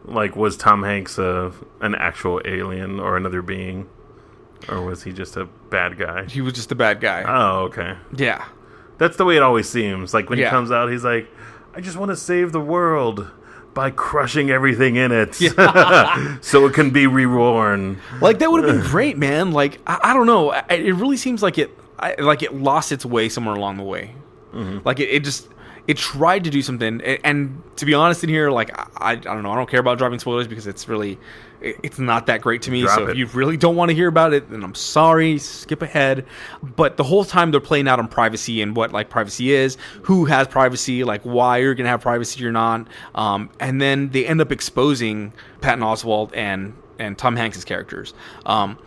Like, was Tom Hanks an actual alien or another being? Or was he just a bad guy? He was just a bad guy. Oh, okay. Yeah. That's the way it always seems. Like, when he comes out, he's like, I just want to save the world by crushing everything in it so it can be reborn. Like, that would have been great, man. Like, I don't know. It really seems like it lost its way somewhere along the way. Like, it tried to do something, and to be honest in here, like, I don't know, I don't care about dropping spoilers because it's not that great to me. If you really don't want to hear about it, then I'm sorry, skip ahead. But the whole time they're playing out on privacy and what like privacy is, who has privacy, like why you're gonna have privacy or not, and then they end up exposing Patton Oswalt and Tom Hanks' characters. But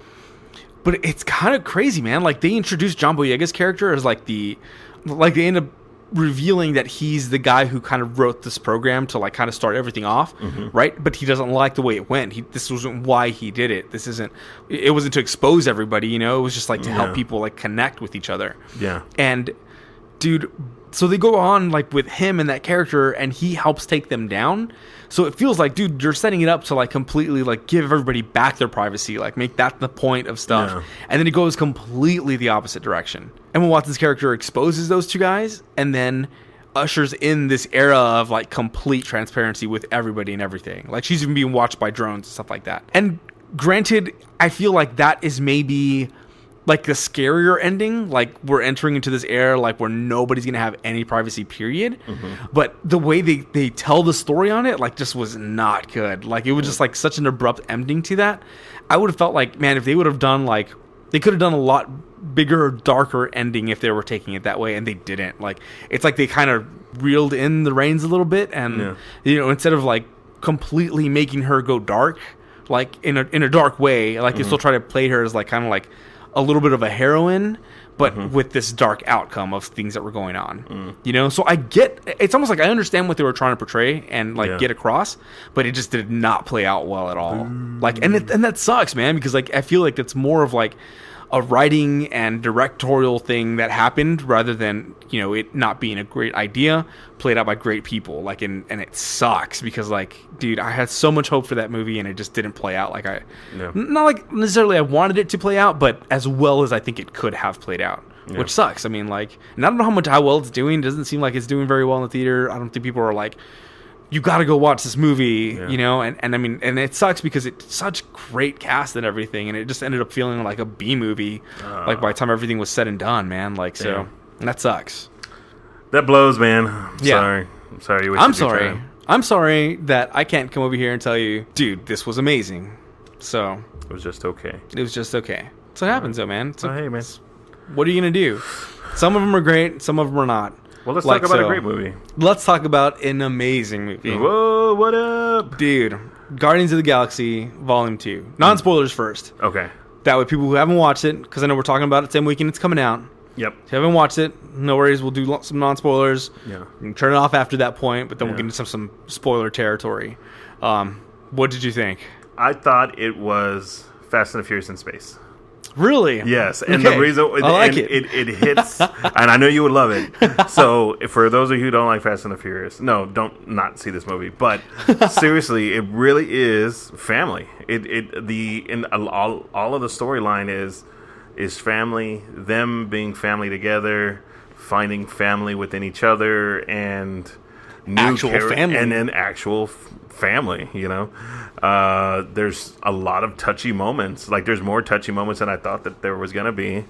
it's kind of crazy, man. Like, they introduced John Boyega's character as they end up revealing that he's the guy who kind of wrote this program to like kind of start everything off, right? But he doesn't like the way it went. This wasn't why he did it. It wasn't to expose everybody, it was just like to help people like connect with each other. Yeah. And dude, so they go on like with him and that character, and he helps take them down. So it feels like, dude, you're setting it up to like completely like give everybody back their privacy, like make that the point of stuff. Yeah. And then it goes completely the opposite direction. Emma Watson's character exposes those two guys and then ushers in this era of like complete transparency with everybody and everything. Like, she's even being watched by drones and stuff like that. And granted, I feel like that is maybe like the scarier ending. Like, we're entering into this era like where nobody's gonna have any privacy, period. But the way they tell the story on it like just was not good. Like, it was just like such an abrupt ending to that. I would have felt like, man, if they would have done like, they could have done a lot bigger, darker ending if they were taking it that way, and they didn't. Like, it's like they kind of reeled in the reins a little bit, and instead of like completely making her go dark, like in a dark way, like they still try to play her as like kind of like a little bit of a heroine, but with this dark outcome of things that were going on. So I get, it's almost like I understand what they were trying to portray and like get across, but it just did not play out well at all. Like, and that sucks, man, because like I feel like it's more of like a writing and directorial thing that happened rather than it not being a great idea played out by great people. Like, and it sucks because like, dude, I had so much hope for that movie and it just didn't play out like not like necessarily I wanted it to play out, but as well as I think it could have played out, which sucks. I mean, like, and I don't know how well it's doing. It doesn't seem like it's doing very well in the theater. I don't think people are like, you got to go watch this movie, and I mean, and it sucks because it's such great cast and everything, and it just ended up feeling like a B movie, like by the time everything was said and done, man. Like, so, and that sucks. That blows, man. Sorry. I'm sorry. I'm sorry that I can't come over here and tell you, dude, this was amazing. So it was just okay. So it happens, though, man. So, hey, man. What are you gonna do? Some of them are great, some of them are not. Well, let's talk about a great movie. Let's talk about an amazing movie. Whoa, what up? Dude, Guardians of the Galaxy Volume 2. Non-spoilers first. Okay. That way people who haven't watched it, because I know we're talking about it the same weekend it's coming out. Yep. If you haven't watched it, no worries. We'll do some non-spoilers. Yeah. You can turn it off after that point, but then we'll get into some spoiler territory. What did you think? I thought it was Fast and the Furious in space. Really? Yes, and the reason it hits, and I know you would love it. So, for those of you who don't like Fast and the Furious, no, don't not see this movie. But seriously, it really is family. All of the storyline is family, them being family together, finding family within each other, and family, and then actual family. There's a lot of touchy moments. Like, there's more touchy moments than I thought that there was gonna be.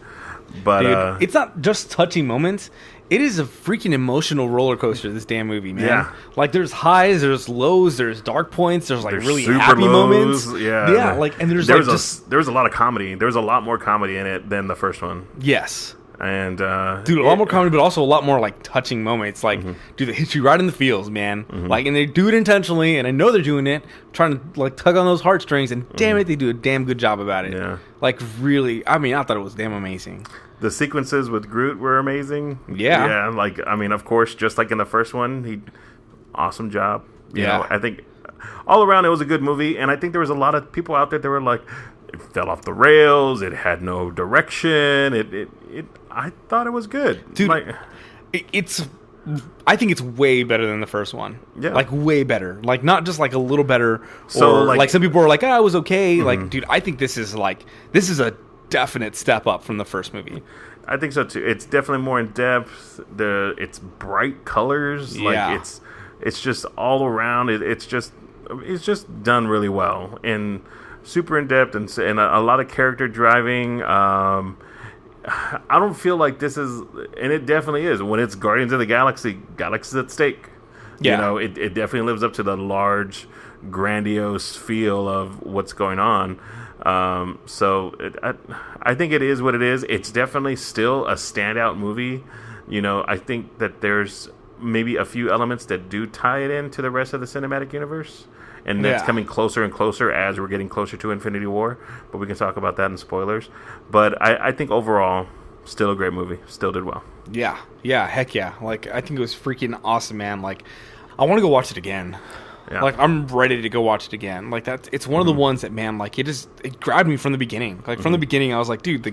But dude, it's not just touchy moments. It is a freaking emotional roller coaster, this damn movie, man. Yeah. Like, there's highs, there's lows, there's dark points, there's really super happy lows, moments. Yeah. Like, and there's a lot of comedy. There was a lot more comedy in it than the first one. Yes. And dude, a lot more comedy, but also a lot more like touching moments. Like, dude, they hit you right in the feels, man. Like, and they do it intentionally, and I know they're doing it, trying to like tug on those heartstrings. And damn it, they do a damn good job about it. Yeah. Like, really, I mean, I thought it was damn amazing. The sequences with Groot were amazing. Yeah. Yeah. Like, I mean, of course, just like in the first one, awesome job. You know, I think all around it was a good movie, and I think there was a lot of people out there that were like, it fell off the rails. It had no direction. I thought it was good, dude. Like, I think it's way better than the first one. Yeah, like way better. Like not just like a little better. So or like some people were like, "Oh, it was okay." Like, dude, I think this is a definite step up from the first movie. I think so too. It's definitely more in depth. It's bright colors. Yeah. Like it's just all around. It's just done really well and super in depth and a lot of character driving. I don't feel like this is, and it definitely is. When it's Guardians of the Galaxy's at stake. Yeah. You know, it definitely lives up to the large, grandiose feel of what's going on. I think it is what it is. It's definitely still a standout movie. You know, I think that there's maybe a few elements that do tie it into the rest of the cinematic universe. And that's coming closer and closer as we're getting closer to Infinity War. But we can talk about that in spoilers. But I think overall, still a great movie. Still did well. Yeah. Yeah. Heck yeah. Like, I think it was freaking awesome, man. Like, I want to go watch it again. Yeah. Like, I'm ready to go watch it again. Like, it's one of the ones that, man, like, it grabbed me from the beginning. Like, from the beginning, I was like, dude,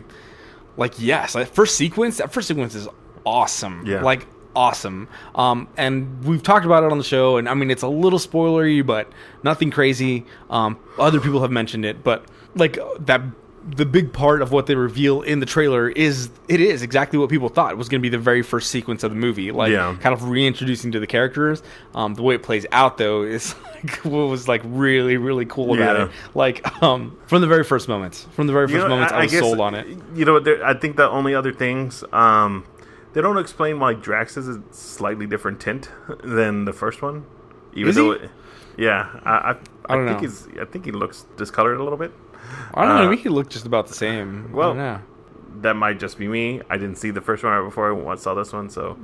yes. That first sequence is awesome. Yeah. Like, awesome. And we've talked about it on the show, and I mean, it's a little spoilery, but nothing crazy. Other people have mentioned it, but like the big part of what they reveal in the trailer is exactly what people thought it was going to be the very first sequence of the movie, like kind of reintroducing to the characters. The way it plays out though is like what was like really, really cool about it. Like from the very first moments, I was sold on it. You know, I think the only other things, they don't explain why Drax is a slightly different tint than the first one. Even though I don't know. I think he looks discolored a little bit. I don't know. I mean, he looked just about the same. Well, I don't know. That might just be me. I didn't see the first one right before I saw this one, so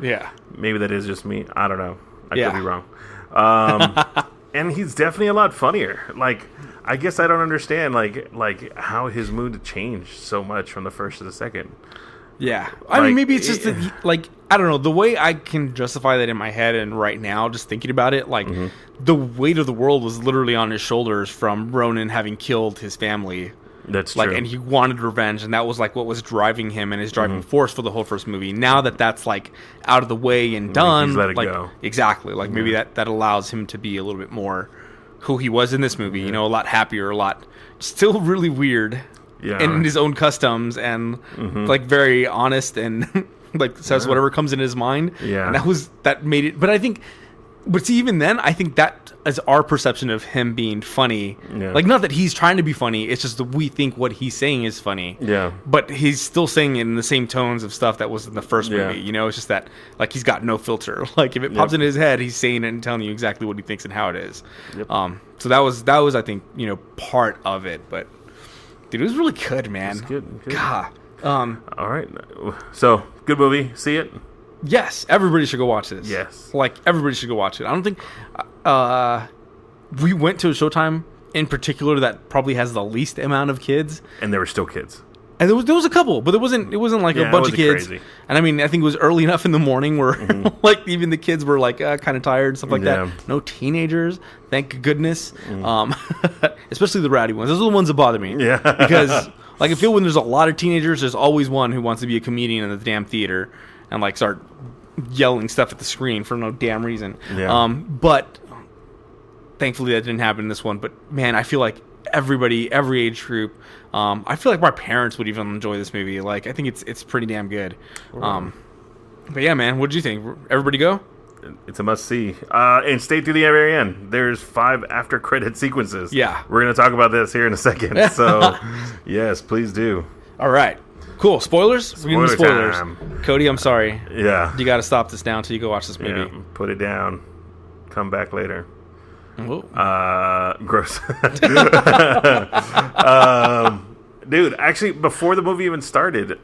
maybe that is just me. I don't know. I could be wrong. And he's definitely a lot funnier. Like, I guess I don't understand like how his mood changed so much from the first to the second. Yeah. I mean, maybe it's just that, like, I don't know. The way I can justify that in my head and right now, just thinking about it, like, the weight of the world was literally on his shoulders from Ronan having killed his family. That's like, true. And he wanted revenge, and that was, like, what was driving him and his driving force for the whole first movie. Now that that's, like, out of the way and done. He's let it go. Exactly. Like, maybe that allows him to be a little bit more who he was in this movie. You know, a lot happier, a lot... Still really weird. Yeah. And in his own customs and like very honest and like says whatever comes in his mind. Yeah. And that made it. But see, even then, I think that is our perception of him being funny. Yeah. Like, not that he's trying to be funny. It's just that we think what he's saying is funny. Yeah. But he's still saying it in the same tones of stuff that was in the first movie. You know, it's just that, like, he's got no filter. Like, if it pops into his head, he's saying it and telling you exactly what he thinks and how it is. Yep. So that was, I think, you know, part of it. But, dude, it was really good, man. It was good. God. All right. So, good movie. See it? Yes, everybody should go watch this. Yes. Like, everybody should go watch it. I don't think... we went to a Showtime in particular that probably has the least amount of kids. And there were still kids. And there was a couple, but it wasn't like a bunch of kids. Crazy. And I mean, I think it was early enough in the morning where like even the kids were like kind of tired and stuff like that. No teenagers, thank goodness. Especially the rowdy ones. Those are the ones that bother me. Yeah. Because like I feel when there's a lot of teenagers, there's always one who wants to be a comedian in the damn theater and like start yelling stuff at the screen for no damn reason. Yeah. But thankfully that didn't happen in this one. But man, I feel like everybody, every age group. I feel like my parents would even enjoy this movie. Like, I think it's pretty damn good. But yeah, man, what did you think? Everybody go? It's a must-see. And stay to the very end. There's 5 after-credit sequences. Yeah. We're going to talk about this here in a second. So, yes, please do. All right. Cool. Spoilers? Spoilers time. Cody, I'm sorry. Yeah. You got to stop this now until you go watch this movie. Yeah, put it down. Come back later. Whoa. Gross. Dude, actually, before the movie even started,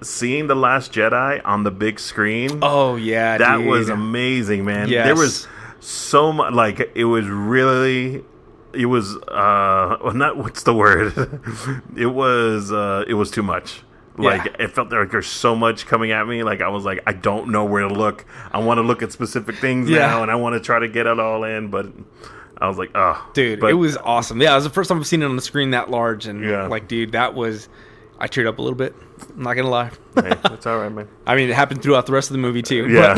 seeing The Last Jedi on the big screen. Oh, yeah, that dude. was amazing, man. Yes. There was so much, like, it was not, what's the word? It was too much. Like, Yeah. it felt like there's so much coming at me. Like, I was like, I don't know where to look. I want to look at specific things now, and I want to try to get it all in, but I was like, oh. Dude, it was awesome. Yeah, it was the first time I've seen it on the screen that large, and like, dude, I teared up a little bit. I'm not gonna lie. Hey, it's all right, man. I mean, it happened throughout the rest of the movie too. Yeah,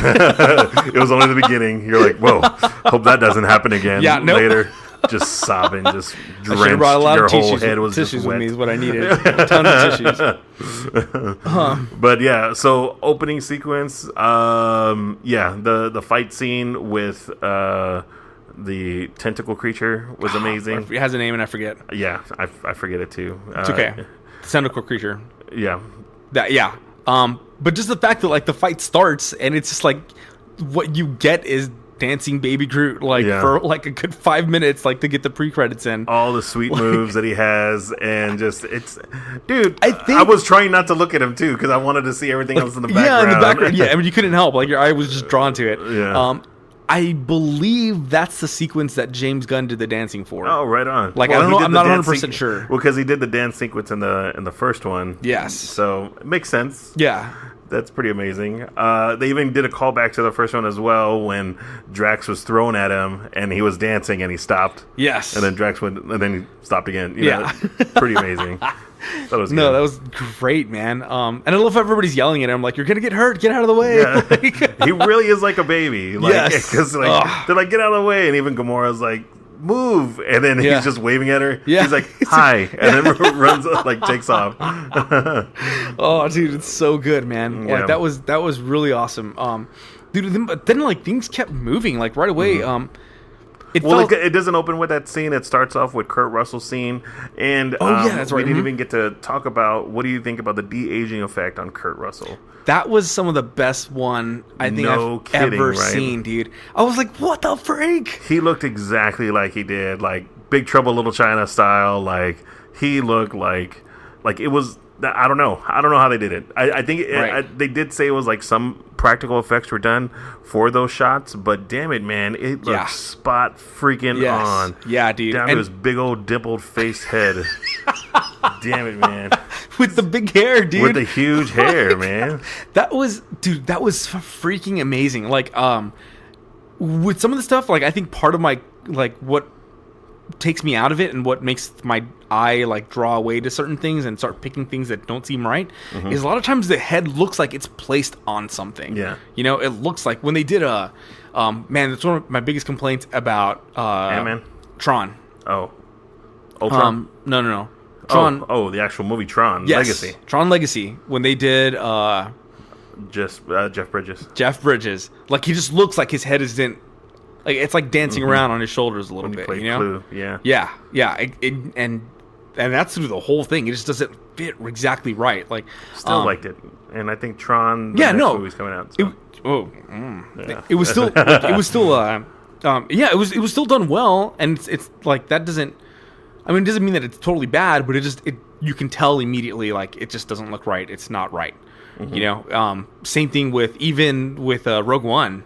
it was only the beginning. You're like, whoa, hope that doesn't happen again. Yeah, nope. Later, just sobbing, just drenched. I should have brought a lot Your of whole tissues. head was Tissues just with wet. me is what I needed. Tons of tissues. But yeah, so opening sequence, the fight scene with the tentacle creature was amazing. It has a name and I forget. Yeah, I forget it too. It's okay. Tentacle creature. Yeah. But just the fact that like the fight starts and it's just like what you get is dancing baby Groot for like a good 5 minutes like to get the pre-credits in. All the sweet moves that he has, and just dude. I was trying not to look at him too because I wanted to see everything else in the background. Yeah, in the background. Yeah, I mean you couldn't help. Like your eye was just drawn to it. Yeah. I believe that's the sequence that James Gunn did the dancing for. Oh, right on. Like, I don't know. I'm not 100% sure. Well, because he did the dance sequence in the first one. Yes. So it makes sense. Yeah. That's pretty amazing. They even did a callback to the first one as well when Drax was thrown at him and he was dancing and he stopped. Yes. And then Drax went and then he stopped again. You know, pretty amazing. That was good. That was great, man. And I love how everybody's yelling at him like, "You're gonna get hurt. Get out of the way." Yeah. He really is like a baby. Like, because they're like, "Get out of the way," and even Gamora's like, "Move," and then he's just waving at her. Yeah. He's like, "Hi," and then runs like takes off. Oh, dude, it's so good, man. Like that was really awesome. Dude, but then like things kept moving like right away. It doesn't open with that scene. It starts off with Kurt Russell's scene, and that's right. We didn't even get to talk about what do you think about the de-aging effect on Kurt Russell. That was some of the best one I think I've ever seen, dude. I was like, what the freak? He looked exactly like he did, like Big Trouble Little China style. Like he looked like it was. I don't know how they did it. I think they did say it was like some practical effects were done for those shots, but damn it, man, it looked spot freaking on. Yeah, dude. Down to his big old dimpled faced head. Damn it, man. With the big hair, dude. With the huge hair, man. That was freaking amazing. Like, with some of the stuff, like I think part of my like what takes me out of it and what makes my eye like draw away to certain things and start picking things that don't seem right is a lot of times the head looks like it's placed on something. Yeah. You know, it looks like when they did man, that's one of my biggest complaints about Ant-Man? Tron. Oh. Ultron? No. Tron. Oh, the actual movie Tron Legacy. Tron Legacy. When they did Jeff Bridges. Jeff Bridges. Like he just looks like his head isn't like it's like dancing around on his shoulders a little bit, you know? Clue. Yeah. Yeah. And that's through the whole thing. It just doesn't fit exactly right. Like still liked it, and I think Tron. Movie's coming out. So. It was still. Like, it was still. It was still done well, and it's like that doesn't. I mean, it doesn't mean that it's totally bad, but you can tell immediately like it just doesn't look right. It's not right. You know. Same thing with Rogue One.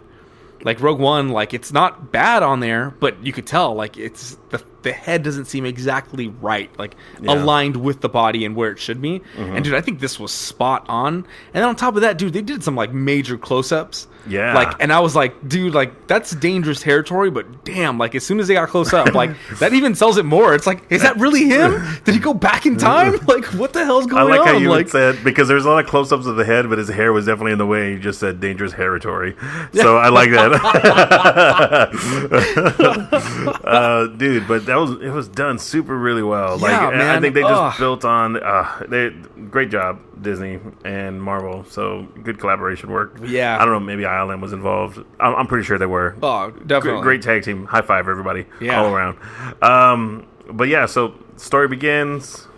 Like Rogue One, like it's not bad on there, but you could tell like it's the head doesn't seem exactly right, like aligned with the body and where it should be. And dude, I think this was spot on. And then on top of that, dude, they did some like major close-ups. Yeah. Like, and I was like, dude, like that's dangerous territory, but damn, like as soon as they got close up, like that even sells it more. It's like, is that really him? Did he go back in time? Like, what the hell's going on? I like how you said, because there's a lot of close-ups of the head, but his hair was definitely in the way. You just said dangerous territory. So I like that. Dude, but it was done super really well. Like man. I think they just built on great job, Disney and Marvel. So good collaboration work. Yeah. I don't know, maybe ILM was involved. I'm pretty sure they were. Oh, definitely. Great tag team. High five, everybody. All around. But yeah, so story begins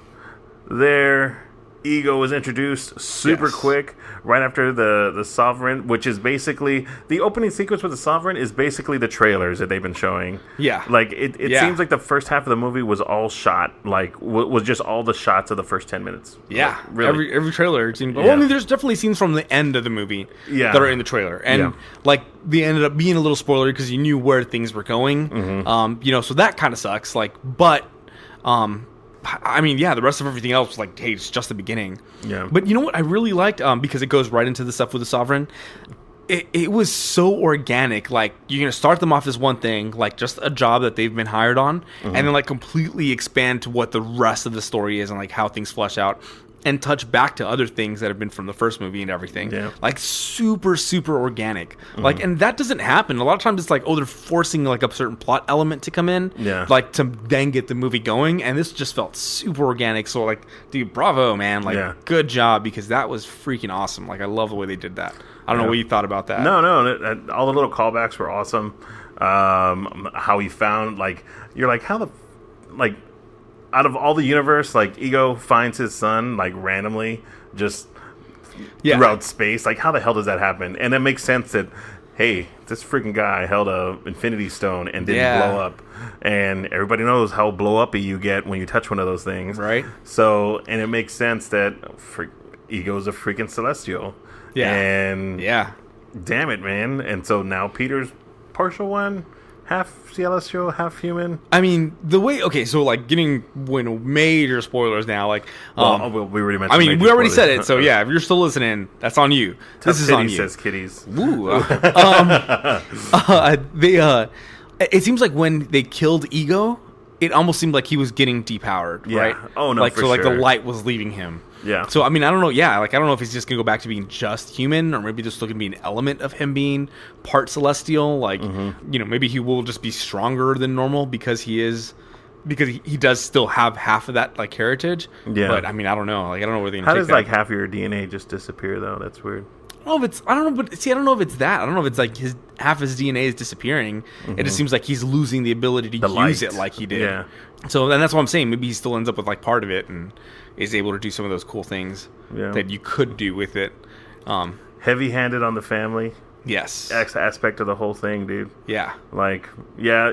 there. Ego was introduced super Yes. quick right after the Sovereign, which is basically the opening sequence with the Sovereign is basically the trailers that they've been showing. Yeah. Like it Yeah. seems like the first half of the movie was all shot, like was just all the shots of the first 10 minutes. Yeah, Like, really. every trailer seemed. Yeah. Well, I mean, there's definitely scenes from the end of the movie Yeah. that are in the trailer, and Yeah. like they ended up being a little spoilery because you knew where things were going. Mm-hmm. You know, so that kind of sucks. Like, but I mean, yeah, the rest of everything else was like, hey, it's just the beginning. Yeah. But you know what I really liked, because it goes right into the stuff with the Sovereign. It was so organic. Like, you're gonna start them off as one thing, like just a job that they've been hired on, and then like completely expand to what the rest of the story is and like how things flesh out, and touch back to other things that have been from the first movie and everything. Yeah. Like super organic. Like, and that doesn't happen. A lot of times it's like, oh, they're forcing like a certain plot element to come in, Yeah. like to then get the movie going. And this just felt super organic. So like, dude, bravo, man. Like, Yeah. good job, because that was freaking awesome. Like, I love the way they did that. I don't know what you thought about that. No, all the little callbacks were awesome. How he found, like, you're like, how the, like, out of all the universe, like, Ego finds his son, like, randomly, just throughout space. Like, how the hell does that happen? And it makes sense that, hey, this freaking guy held a Infinity Stone and didn't blow up. And everybody knows how blow-uppy you get when you touch one of those things. Right. So, and it makes sense that Ego's a freaking Celestial. Yeah. And Yeah. damn it, man. And so now Peter's partial one, half celestial, half human. I mean, the way, okay, so like getting major spoilers now, like, We already mentioned. I mean, major we already said spoilers. it, so yeah, if you're still listening, that's on you. This is on you. Says kitties. Ooh. It seems like when they killed Ego, it almost seemed like he was getting depowered, Yeah. right? Oh, no, like for so, like the sure. light was leaving him. Yeah. So I mean, I don't know. Yeah, like I don't know if he's just gonna go back to being just human, or maybe just looking to be an element of him being part celestial. Like, you know, maybe he will just be stronger than normal because he does still have half of that like heritage. Yeah. But I mean, I don't know. Like, I don't know where they're gonna How take does that. like half of your DNA just disappear though? That's weird. I don't know if it's. I don't know, but see, I don't know if it's that. I don't know if it's like half his DNA is disappearing. It just seems like he's losing the ability to use it like he did. Yeah. So then that's what I'm saying. Maybe he still ends up with like part of it and is able to do some of those cool things that you could do with it. Heavy-handed on the family Yes. aspect of the whole thing, dude. Yeah. Like, yeah,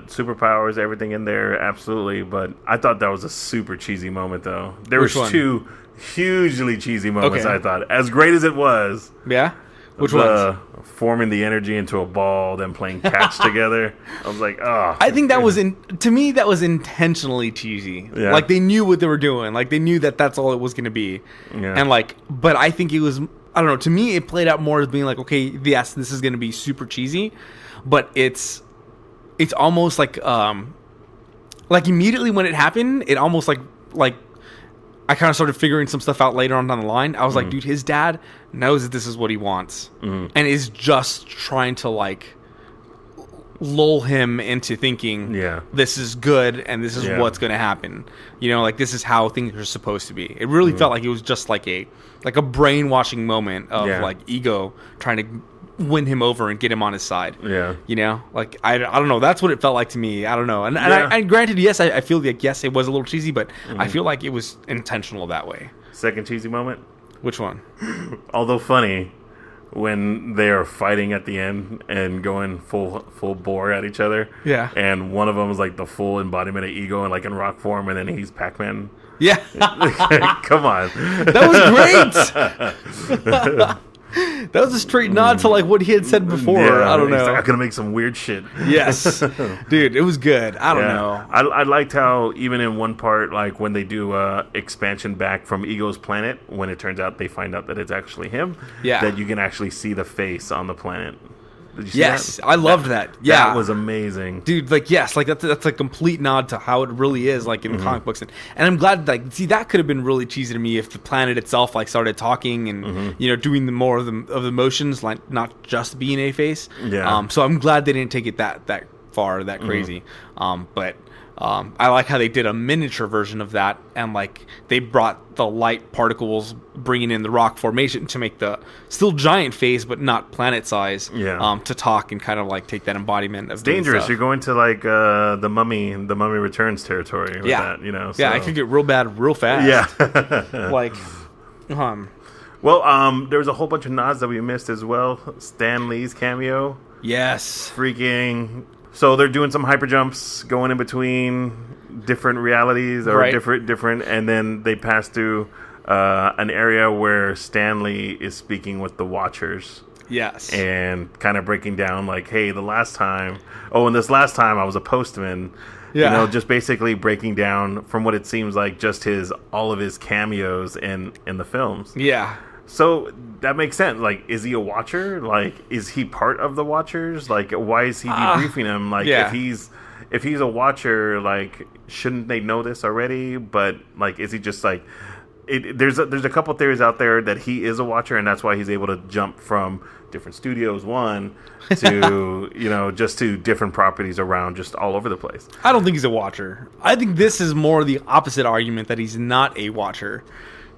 superpowers, everything in there, absolutely. But I thought that was a super cheesy moment, though. There Which was one? two hugely cheesy moments. Okay. I thought, as great as it was. Yeah. Which the ones? forming the energy into a ball, then playing catch together. I was like, oh. I think that was to me that was intentionally cheesy. Yeah. Like they knew what they were doing. Like they knew that that's all it was going to be. Yeah. And like, but I think it was. I don't know. To me, it played out more as being like, okay, yes, this is going to be super cheesy, but it's almost like immediately when it happened, it almost like I kind of started figuring some stuff out later on down the line. I was like, dude, his dad knows that this is what he wants and is just trying to like lull him into thinking this is good and this is what's going to happen. You know, like this is how things are supposed to be. It really felt like it was just like a brainwashing moment of like Ego trying to win him over and get him on his side. Yeah. You know, like I don't know. That's what it felt like to me. I don't know. And I granted, yes, I feel like yes, it was a little cheesy, but I feel like it was intentional that way. Second cheesy moment. Which one? Although funny, when they are fighting at the end and going full bore at each other. Yeah. And one of them is like the full embodiment of Ego and like in rock form, and then he's Pac-Man. Yeah. Come on. That was great. That was a straight nod to like what he had said before. Yeah, I don't he's know. like, I'm gonna make some weird shit. Yes, dude, it was good. I don't know. I liked how even in one part, like when they do expansion back from Ego's planet, when it turns out they find out that it's actually him, that you can actually see the face on the planet. Did you see that? I loved that. Yeah, that was amazing, dude. Like, yes, like that's a complete nod to how it really is, like in the comic books, and I'm glad. Like, see, that could have been really cheesy to me if the planet itself like started talking and you know doing the more of the motions, like not just being a face. Yeah. So I'm glad they didn't take it that far, that crazy. But I like how they did a miniature version of that, and like they brought the light particles, bringing in the rock formation to make the still giant face, but not planet size. To talk and kind of like take that embodiment of it's dangerous. stuff. You're going to like the Mummy Returns territory with that, you know. So. Yeah, it could get real bad real fast. Yeah. Like, Well, there was a whole bunch of nods that we missed as well. Stan Lee's cameo. Yes. Freaking. So they're doing some hyper jumps, going in between different realities or different, and then they pass through an area where Stan Lee is speaking with the Watchers. Yes. And kind of breaking down like, hey, this last time I was a postman. Yeah. You know, just basically breaking down from what it seems like just all of his cameos in the films. Yeah. So that makes sense. Like, is he a Watcher? Like, is he part of the Watchers? Like, why is he debriefing him? Like, if he's a Watcher, like, shouldn't they know this already? But like, is he just like? There's a couple theories out there that he is a Watcher, and that's why he's able to jump from different studios to just to different properties around just all over the place. I don't think he's a Watcher. I think this is more the opposite argument, that he's not a Watcher.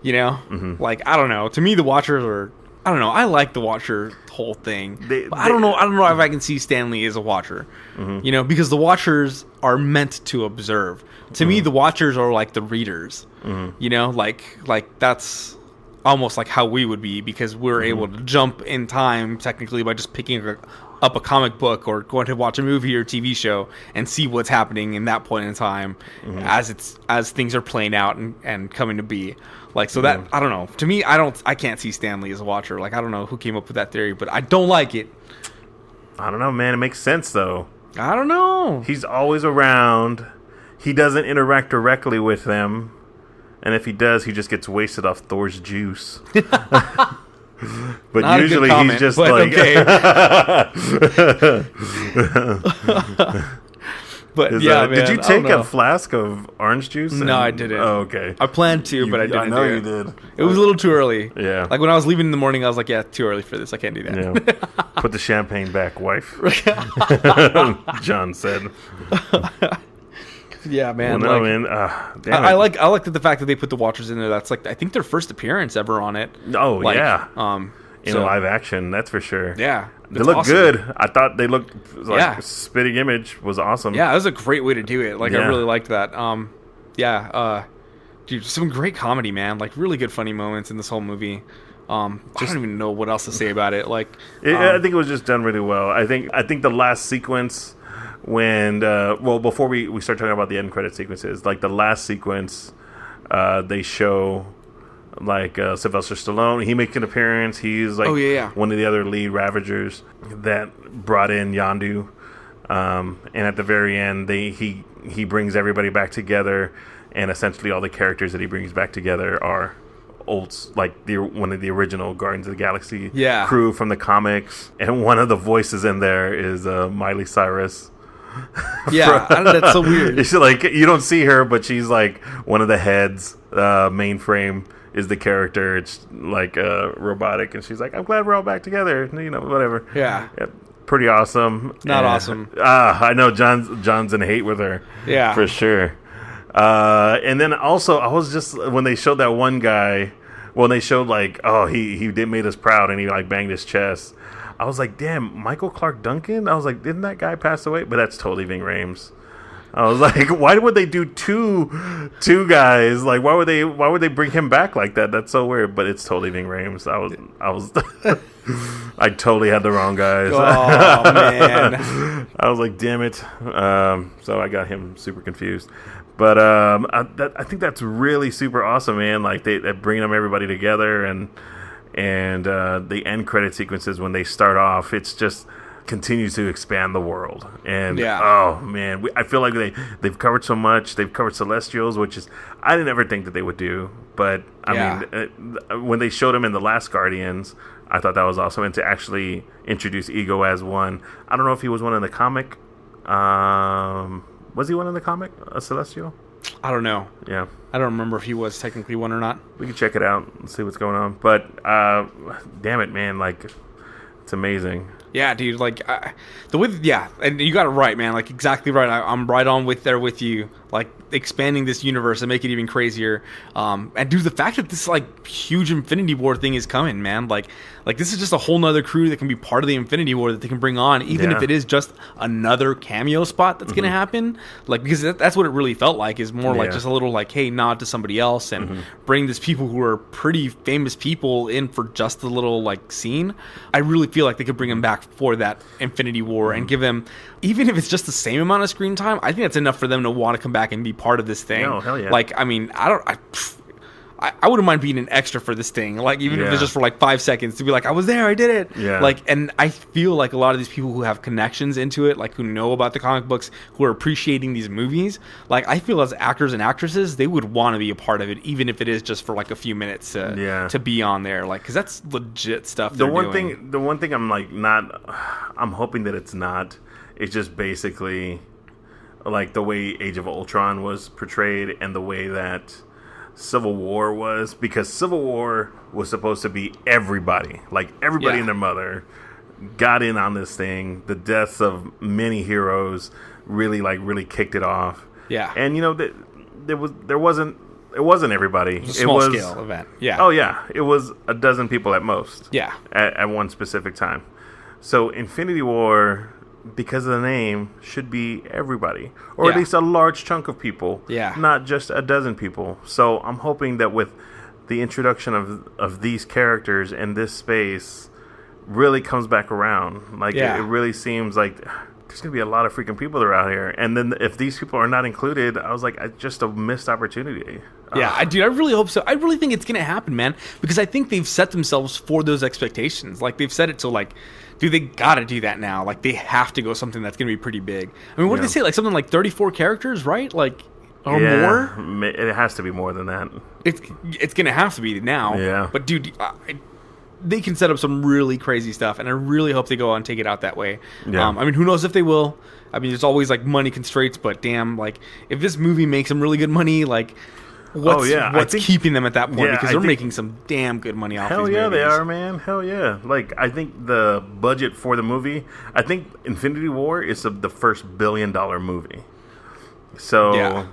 You know, like, I don't know. To me, the Watchers are. I don't know. I like the Watcher whole thing. I don't know. I don't know if I can see Stan Lee as a Watcher. You know, because the Watchers are meant to observe. To me, the Watchers are like the readers. You know, like that's almost like how we would be, because we're able to jump in time technically by just picking up a comic book or going to watch a movie or TV show and see what's happening in that point in time as things are playing out and coming to be. Like, so that, I don't know. To me, I can't see Stan Lee as a Watcher. Like, I don't know who came up with that theory, but I don't like it. I don't know, man. It makes sense, though. I don't know. He's always around. He doesn't interact directly with them. And if he does, he just gets wasted off Thor's juice. But not usually comment, he's just but like... Okay. But yeah, man, did you take a flask of orange juice? No, I didn't. Oh, okay. I planned to, but I didn't. I know you did. It was a little too early. Yeah. Like when I was leaving in the morning, I was like, "Yeah, too early for this. I can't do that." Yeah. Put the champagne back, wife. John said. Yeah, man. Well, no, man. Damn I like the fact that they put the Watchers in there. That's like, I think their first appearance ever on it. Oh, like, yeah. In live action, that's for sure. Yeah. They look good. I thought they looked like spitting image was awesome. Yeah, that was a great way to do it. Like, I really liked that. Dude, some great comedy, man. Like, really good funny moments in this whole movie. I don't even know what else to say about it. Like, I think it was just done really well. I think the last sequence when before we start talking about the end credit sequences, like the last sequence, they show like Sylvester Stallone. He makes an appearance. He's like one of the other lead Ravagers that brought in Yondu. And at the very end, he brings everybody back together, and essentially all the characters that he brings back together are old, like one of the original Guardians of the Galaxy crew from the comics. And one of the voices in there is Miley Cyrus. Yeah, I know, that's so weird. It's like, you don't see her, but she's like one of the heads. Mainframe is the character. It's like robotic, and she's like, "I'm glad we're all back together." You know, whatever. Yeah. Pretty awesome. Not awesome. I know John's in hate with her. Yeah, for sure. And then also, I was just, when they showed that one guy, when they showed like, oh, he did made us proud, and he like banged his chest. I was like, damn, Michael Clark Duncan? I was like, didn't that guy pass away? But that's totally Ving Rhames. I was like, why would they do two guys? Like, why would they bring him back like that? That's so weird. But it's totally Ving Rhames. I was I totally had the wrong guys. Oh man. I was like, damn it. So I got him super confused. But I think that's really super awesome, man. Like they bring them everybody together, and the end credit sequences when they start off, it's just continues to expand the world. And oh man, I feel like they've covered so much. They've covered Celestials, which is, I didn't ever think that they would do, but I mean, when they showed him in the last Guardians, I thought that was awesome. And to actually introduce Ego as one, I don't know if he was one in the comic. Was he one in the comic, a Celestial? I don't know. Yeah, I don't remember if he was technically one or not. We can check it out and see what's going on. But damn it, man, like, it's amazing. Yeah, dude, like, and you got it right, man, like, exactly right. I'm right on with you. like expanding this universe and make it even crazier. And dude, the fact that this like huge Infinity War thing is coming, man, like this is just a whole nother crew that can be part of the Infinity War that they can bring on, even if it is just another cameo spot that's going to happen. Like, because that's what it really felt like, is more like just a little like, hey, nod to somebody else and bring these people who are pretty famous people in for just a little like scene. I really feel like they could bring them back for that Infinity War and give them, even if it's just the same amount of screen time, I think that's enough for them to want to come back and be part of this thing. Oh, hell yeah. Like, I mean, I wouldn't mind being an extra for this thing. Like, even if it's just for like 5 seconds, to be like, I was there, I did it. Yeah. Like, and I feel like a lot of these people who have connections into it, like who know about the comic books, who are appreciating these movies, like I feel as actors and actresses, they would want to be a part of it, even if it is just for like a few minutes to be on there. Like, because that's legit stuff. The one thing I'm like I'm hoping that it's not. It's just basically like the way Age of Ultron was portrayed and the way that Civil War was, because Civil War was supposed to be everybody, like everybody and their mother got in on this thing. The deaths of many heroes really kicked it off. Yeah, and you know that it wasn't everybody. It was a small scale event. Yeah. Oh yeah, it was a dozen people at most. Yeah, at one specific time. So Infinity War, because of the name, should be everybody, or at least a large chunk of people, not just a dozen people. So I'm hoping that with the introduction of these characters in this space really comes back around. Like, it really seems like there's going to be a lot of freaking people that are out here. And then if these people are not included, I was like, just a missed opportunity. Yeah, I really hope so. I really think it's going to happen, man, because I think they've set themselves for those expectations. Like, they've set it to, like, dude, they got to do that now. Like, they have to go something that's going to be pretty big. I mean, what did they say? Like, something like 34 characters, right? Like, or more? It has to be more than that. It's going to have to be now. Yeah. But, dude, they can set up some really crazy stuff, and I really hope they go on and take it out that way. Yeah. I mean, who knows if they will? I mean, there's always, like, money constraints, but damn, like, if this movie makes some really good money, like, what's keeping them at that point? Because they're making some damn good money off these movies. Hell yeah, they are, man. Hell yeah. Like, I think the budget for the movie, I think Infinity War is the first $1 billion movie. So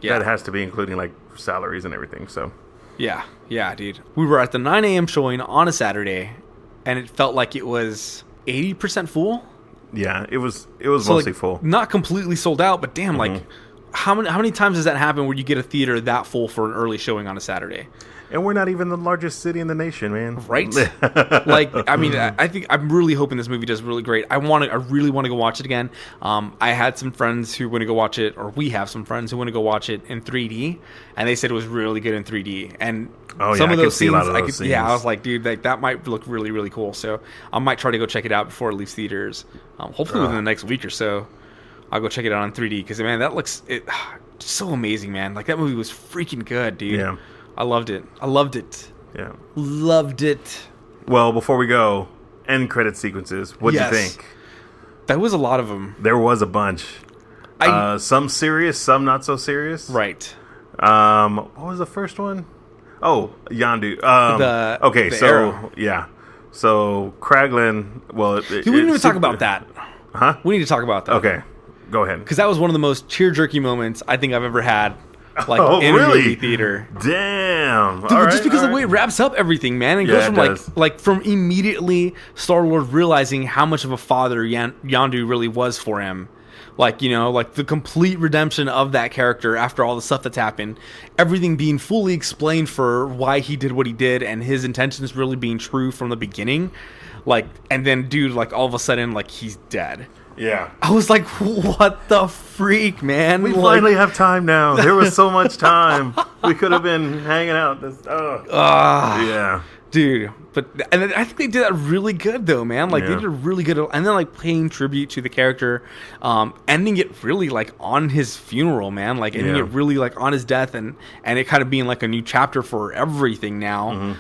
that has to be including, like, salaries and everything, so. Yeah, dude. We were at the 9 a.m. showing on a Saturday, and it felt like it was 80% full. Yeah, it was mostly full. Not completely sold out, but damn, like, how many times does that happen where you get a theater that full for an early showing on a Saturday? And we're not even the largest city in the nation, man. Right? Like, I mean, I think I'm really hoping this movie does really great. I really want to go watch it again. I had some friends who want to go watch it, or we have some friends who want to go watch it in 3D, and they said it was really good in 3D. And some of those scenes, I was like, dude, that might look really, really cool. So I might try to go check it out before it leaves theaters. Hopefully within the next week or so, I'll go check it out on 3D, because, man, that looks so amazing, man. Like, that movie was freaking good, dude. Yeah. I loved it. Yeah. Loved it. Well, before we go, end credit sequences. What'd you think? That was a lot of them. There was a bunch. Some serious, some not so serious. Right. What was the first one? Oh, Yondu. So arrow. Yeah. So Kraglin. Well, we didn't even talk about that. Huh? We need to talk about that. Okay, go ahead. Because that was one of the most tear jerky moments I think I've ever had. Like, in a movie theater. Damn. Dude, just because of the way it wraps up everything, man. And goes from from immediately Star-Lord realizing how much of a father Yondu really was for him. Like, you know, like the complete redemption of that character after all the stuff that's happened. Everything being fully explained for why he did what he did, and his intentions really being true from the beginning. Like, and then, dude, like, all of a sudden, like, he's dead. Yeah. I was like, what the freak, man? We finally have time now. There was so much time. We could have been hanging out. Yeah. Dude. And I think they did that really good, though, man. Like, they did a really good... And then, like, paying tribute to the character. Ending it really, like, on his funeral, man. Like, ending it really, like, on his death. And it kind of being, like, a new chapter for everything now.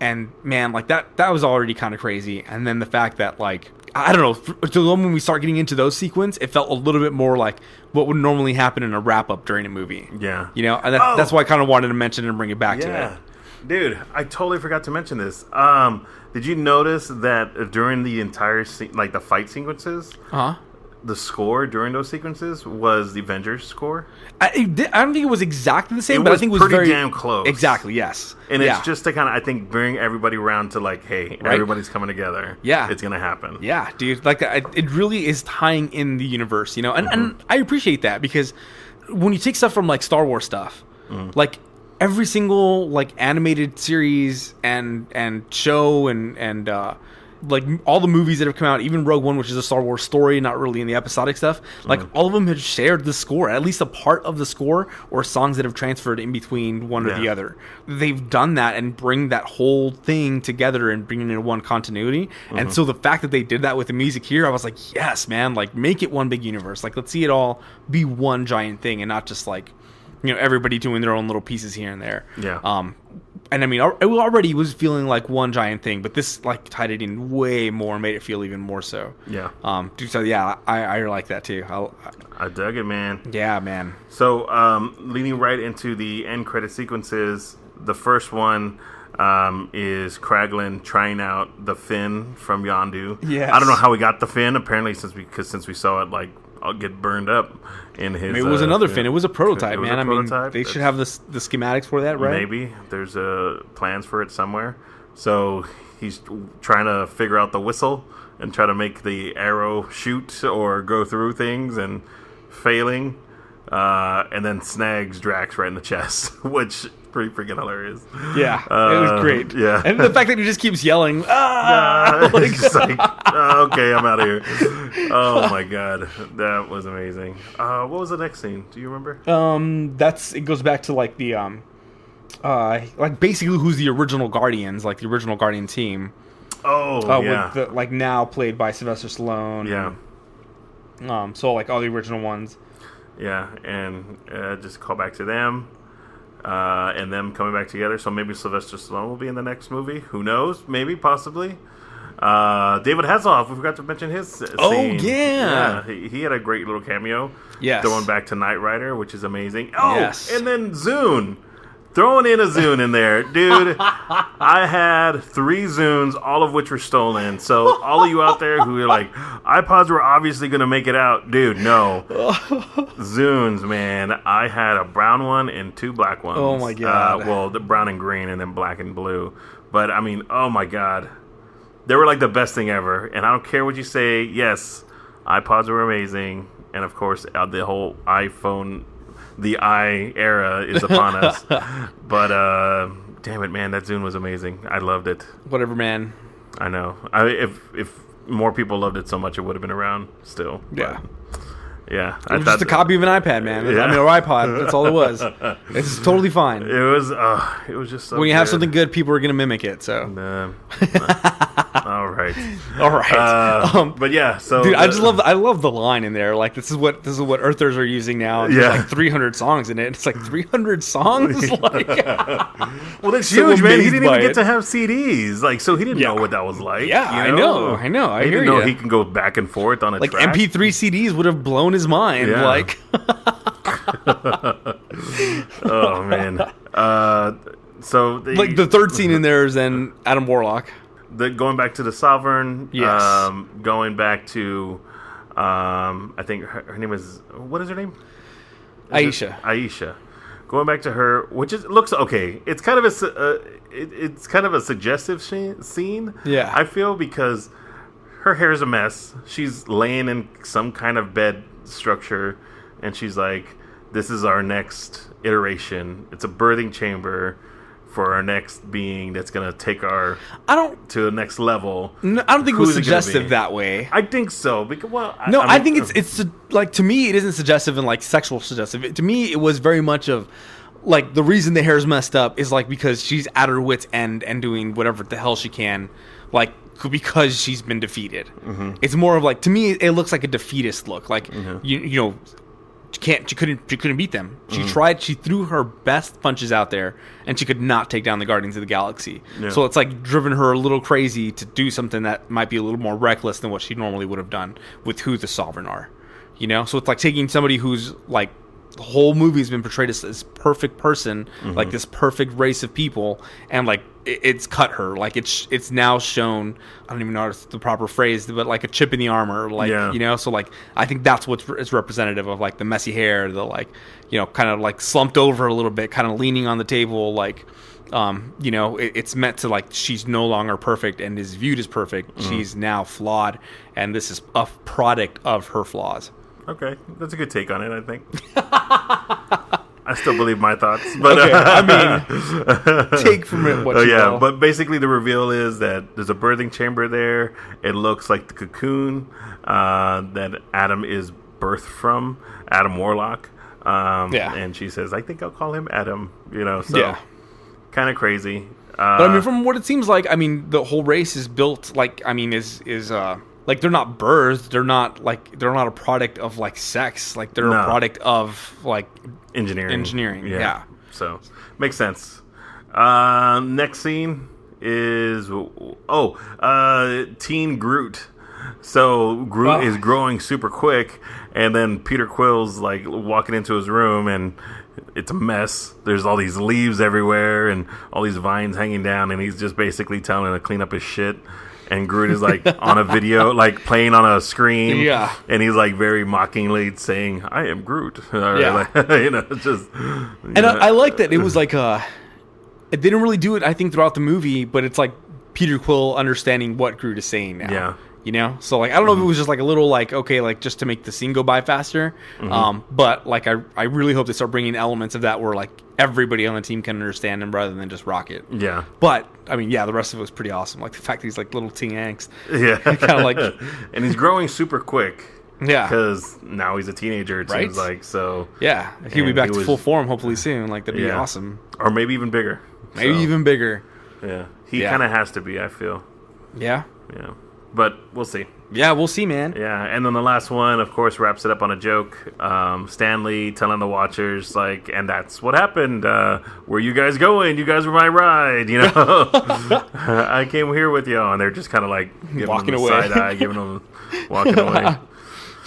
And, man, like, that was already kind of crazy. And then the fact that, like... I don't know. So when we start getting into those sequences, it felt a little bit more like what would normally happen in a wrap-up during a movie. Yeah. You know? And that's why I kind of wanted to mention and bring it back to it. Dude, I totally forgot to mention this. Did you notice that during the entire scene, like the fight sequences, the score during those sequences was the Avengers score. I don't think it was exactly the same, It but was I think it was pretty very damn close. Exactly, yes. And yeah. it's just to kind of, I think, bring everybody around to like, hey, Right. everybody's coming together. Yeah. It's gonna happen. Yeah, dude. Like, it really is tying in the universe, you know? And I appreciate that, because when you take stuff from, like, Star Wars stuff, like, every single, like, animated series and show and like, all the movies that have come out, even Rogue One, which is a Star Wars story, not really in the episodic stuff, like, all of them have shared the score, at least a part of the score, or songs that have transferred in between one or the other. They've done that and bring that whole thing together and bring it into one continuity. And so the fact that they did that with the music here, I was like, yes, man, like, make it one big universe. Like, let's see it all be one giant thing and not just, like, you know, everybody doing their own little pieces here and there. Yeah. And I mean, it already was feeling like one giant thing, but this, like, tied it in way more and made it feel even more so. Yeah. So yeah, I like that too. I dug it, man. Yeah, man. So, leading right into the end credit sequences, the first one is Kraglin trying out the fin from Yondu. Yes. I don't know how we got the fin. Apparently, since we saw it, like, I'll get burned up in his. Maybe it was another fin. It was a prototype, it was man. a prototype. I mean, they should have the schematics for that, right? Maybe there's plans for it somewhere. So he's trying to figure out the whistle and try to make the arrow shoot or go through things, and failing, and then snags Drax right in the chest, which pretty freaking hilarious. Yeah, it was great. Yeah, and the fact that he just keeps yelling, "Ah!" It's just like, okay, I'm out of here. Oh my god, that was amazing. What was the next scene? Do you remember? It goes back to, like, the like, basically who's the original Guardians, like the original Guardian team. Oh, yeah. With the, like, now played by Sylvester Stallone. Yeah. So, like, all the original ones. Yeah, and just call back to them. And them coming back together. So maybe Sylvester Stallone will be in the next movie. Who knows? Maybe, possibly. David Hasselhoff, we forgot to mention his scene. Oh, yeah. He had a great little cameo. Yes. Going back to Knight Rider, which is amazing. Oh, yes. And then Zune. Throwing in a Zune in there. Dude, I had 3 Zunes, all of which were stolen. So all of you out there who are like, iPods were obviously going to make it out. Dude, no. Zunes, man. I had a brown one and 2 black ones. Oh, my God. Well, the brown and green and then black and blue. But, I mean, oh, my God. They were like the best thing ever. And I don't care what you say. Yes, iPods were amazing. And, of course, the whole iPhone... The I era is upon us. But, damn it, man, that Zune was amazing. I loved it. Whatever, man. I know. If more people loved it so much, it would have been around still. Yeah. But, yeah. It was just a copy of an iPad, man. Yeah. I mean, or iPod. That's all it was. It's totally fine. It was just so when you good. have something good, people are going to mimic it, so. All right. All right. But yeah, so dude, I love the line in there. Like, this is what Earthers are using now. There's like 300 songs in it. It's like 300 songs. Like, well, that's so huge, man. He amazed didn't even by get it. to have CDs, like, so he didn't know what that was like. Yeah, you know? I know. I he hear didn't know ya. he can go back and forth on a Like, track. MP3 CDs would have blown his mind. Yeah. Like, Oh man. So like the third scene in there is then Adam Warlock. Going back to the Sovereign. Yes. Going back to, I think her name is, what is her name? Aisha. Aisha. Going back to her, which looks okay. It's kind of it's kind of a suggestive scene. Yeah. I feel, because her hair is a mess. She's laying in some kind of bed structure, and she's like, "This is our next iteration. It's a birthing chamber for our next being that's gonna take our to the next level." No, I don't think it was Who's gonna suggestive be? that way. I think so, because I think it's like, to me, it isn't suggestive and like sexual suggestive. To me, it was very much of like, the reason the hair's messed up is like because she's at her wit's end and doing whatever the hell she can, like, because she's been defeated. Mm-hmm. It's more of like, to me, it looks like a defeatist look. Like, you know, she couldn't beat them. She tried. She threw her best punches out there, and she could not take down the Guardians of the Galaxy. Yeah. So it's like driven her a little crazy to do something that might be a little more reckless than what she normally would have done with who the Sovereign are. You know, so it's like taking somebody who's like the whole movie's been portrayed as this perfect person, like this perfect race of people, and like it's cut her. Like it's now shown. I don't even know if it's the proper phrase, but like a chip in the armor. Like you know, so like I think that's it's representative of like the messy hair, the like you know kind of like slumped over a little bit, kind of leaning on the table, like. You know, it's meant to like she's no longer perfect and is viewed as perfect. She's now flawed, and this is a product of her flaws. Okay, that's a good take on it, I think. I still believe my thoughts, but okay, I mean, take from it what you will. But basically the reveal is that there's a birthing chamber there. It looks like the cocoon that Adam is birthed from, Adam Warlock. And she says, "I think I'll call him Adam." You know, so kind of crazy. But I mean, from what it seems like, I mean, the whole race is built like, I mean, is like they're not birthed. They're not a product of like sex. Like they're a product of like engineering. Yeah. So makes sense. Next scene is Teen Groot. So Groot is growing super quick, and then Peter Quill's like walking into his room, and it's a mess. There's all these leaves everywhere, and all these vines hanging down, and he's just basically telling him to clean up his shit. And Groot is like on a video, like playing on a screen, and he's like very mockingly saying, "I am Groot." Like, you know, just. I like that it was like it didn't really do it. I think throughout the movie, but it's like Peter Quill understanding what Groot is saying now. Yeah. You know, so like I don't know if it was just like a little like okay, like just to make the scene go by faster, but like I really hope they start bringing elements of that where like everybody on the team can understand him rather than just Rocket. Yeah. But I mean, the rest of it was pretty awesome. Like the fact that he's like little teen angst. Yeah. Kind of like, and he's growing super quick. Yeah. Because now he's a teenager. It seems like so. Yeah. He'll be back to full form hopefully soon. Like that'd be awesome. Or maybe even bigger. Maybe even bigger. Yeah. He kind of has to be. I feel. Yeah. Yeah. But we'll see. Yeah, we'll see, man. Yeah, and then the last one, of course, wraps it up on a joke. Stanley telling the Watchers, like, and that's what happened. Where you guys going? You guys were my ride, you know? I came here with y'all, and they're just kind of like giving walking them away. Side eye, giving them walking away.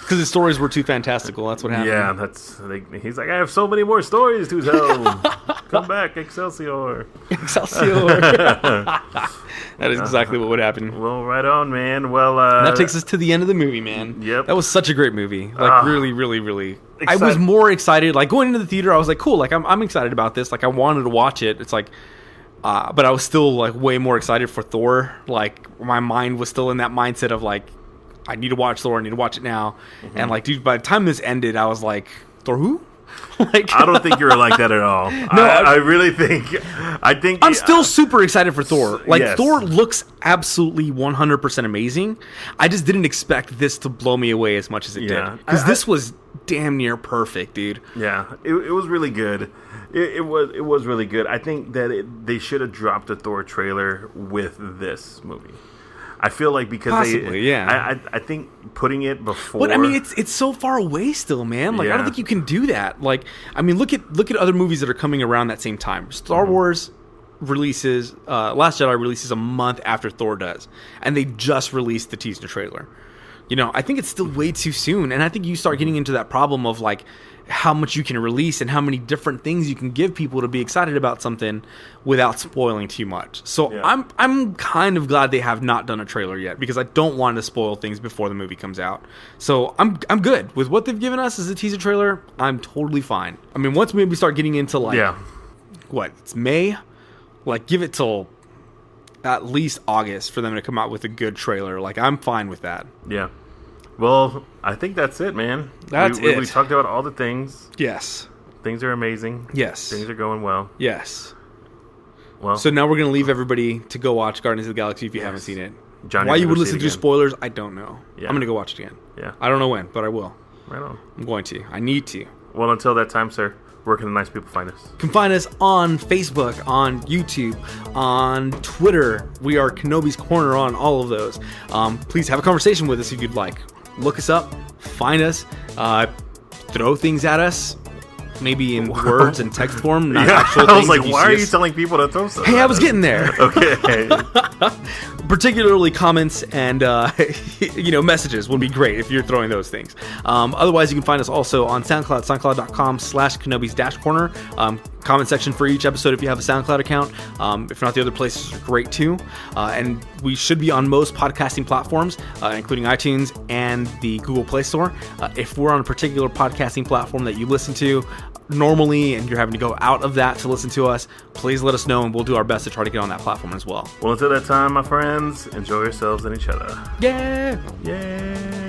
Because his stories were too fantastical. That's what happened. Yeah, he's like, I have so many more stories to tell. Come back, Excelsior. Excelsior. That is exactly what would happen. Well, right on, man. Well, that takes us to the end of the movie, man. Yep. That was such a great movie. Like, really, really, really. I was more excited. Like, going into the theater, I was like, cool. Like, I'm excited about this. Like, I wanted to watch it. It's like, but I was still, like, way more excited for Thor. Like, my mind was still in that mindset of, like, I need to watch Thor. I need to watch it now. And, like, dude, by the time this ended, I was like, Thor who? Like, I don't think you were like that at all. No, I really think. I'm still super excited for Thor. Like Thor looks absolutely 100% amazing. I just didn't expect this to blow me away as much as it did because this was damn near perfect, dude. Yeah, it was really good. It was really good. I think that they should have dropped a Thor trailer with this movie. I feel like because I think putting it before. But I mean, it's so far away still, man. Like I don't think you can do that. Like I mean, look at other movies that are coming around that same time. Star Wars releases, Last Jedi releases a month after Thor does, and they just released the teaser trailer. You know, I think it's still way too soon, and I think you start getting into that problem of like how much you can release and how many different things you can give people to be excited about something without spoiling too much. So I'm kind of glad they have not done a trailer yet because I don't want to spoil things before the movie comes out. So I'm good with what they've given us as a teaser trailer. I'm totally fine. I mean, once we start getting into like it's May, like give it till at least August for them to come out with a good trailer. Like I'm fine with that. Yeah. Well, I think that's it, man. That's it. We talked about all the things. Yes. Things are amazing. Yes. Things are going well. Yes. Well, so now we're going to leave everybody to go watch Guardians of the Galaxy if you haven't seen it. Johnny, why you would listen to spoilers, I don't know. Yeah. I'm going to go watch it again. Yeah. I don't know when, but I will. Right on. I'm going to. I need to. Well, until that time, sir, where can the nice people find us? You can find us on Facebook, on YouTube, on Twitter. We are Kenobi's Corner on all of those. Please have a conversation with us if you'd like. Look us up, find us, throw things at us, like maybe in words and text form, not actual I was things like, that you why see are you us- telling people to throw stuff? Hey, I at was us? getting there. Okay. Particularly comments and messages would be great if you're throwing those things. Otherwise, you can find us also on SoundCloud, soundcloud.com/Kenobi's-corner. Comment section for each episode if you have a SoundCloud account. If not, the other places are great too. And we should be on most podcasting platforms, including iTunes and the Google Play Store. If we're on a particular podcasting platform that you listen to normally and you're having to go out of that to listen to us, please let us know and we'll do our best to try to get on that platform as well. Well, until that time, my friends, enjoy yourselves and each other. Yeah! Yeah.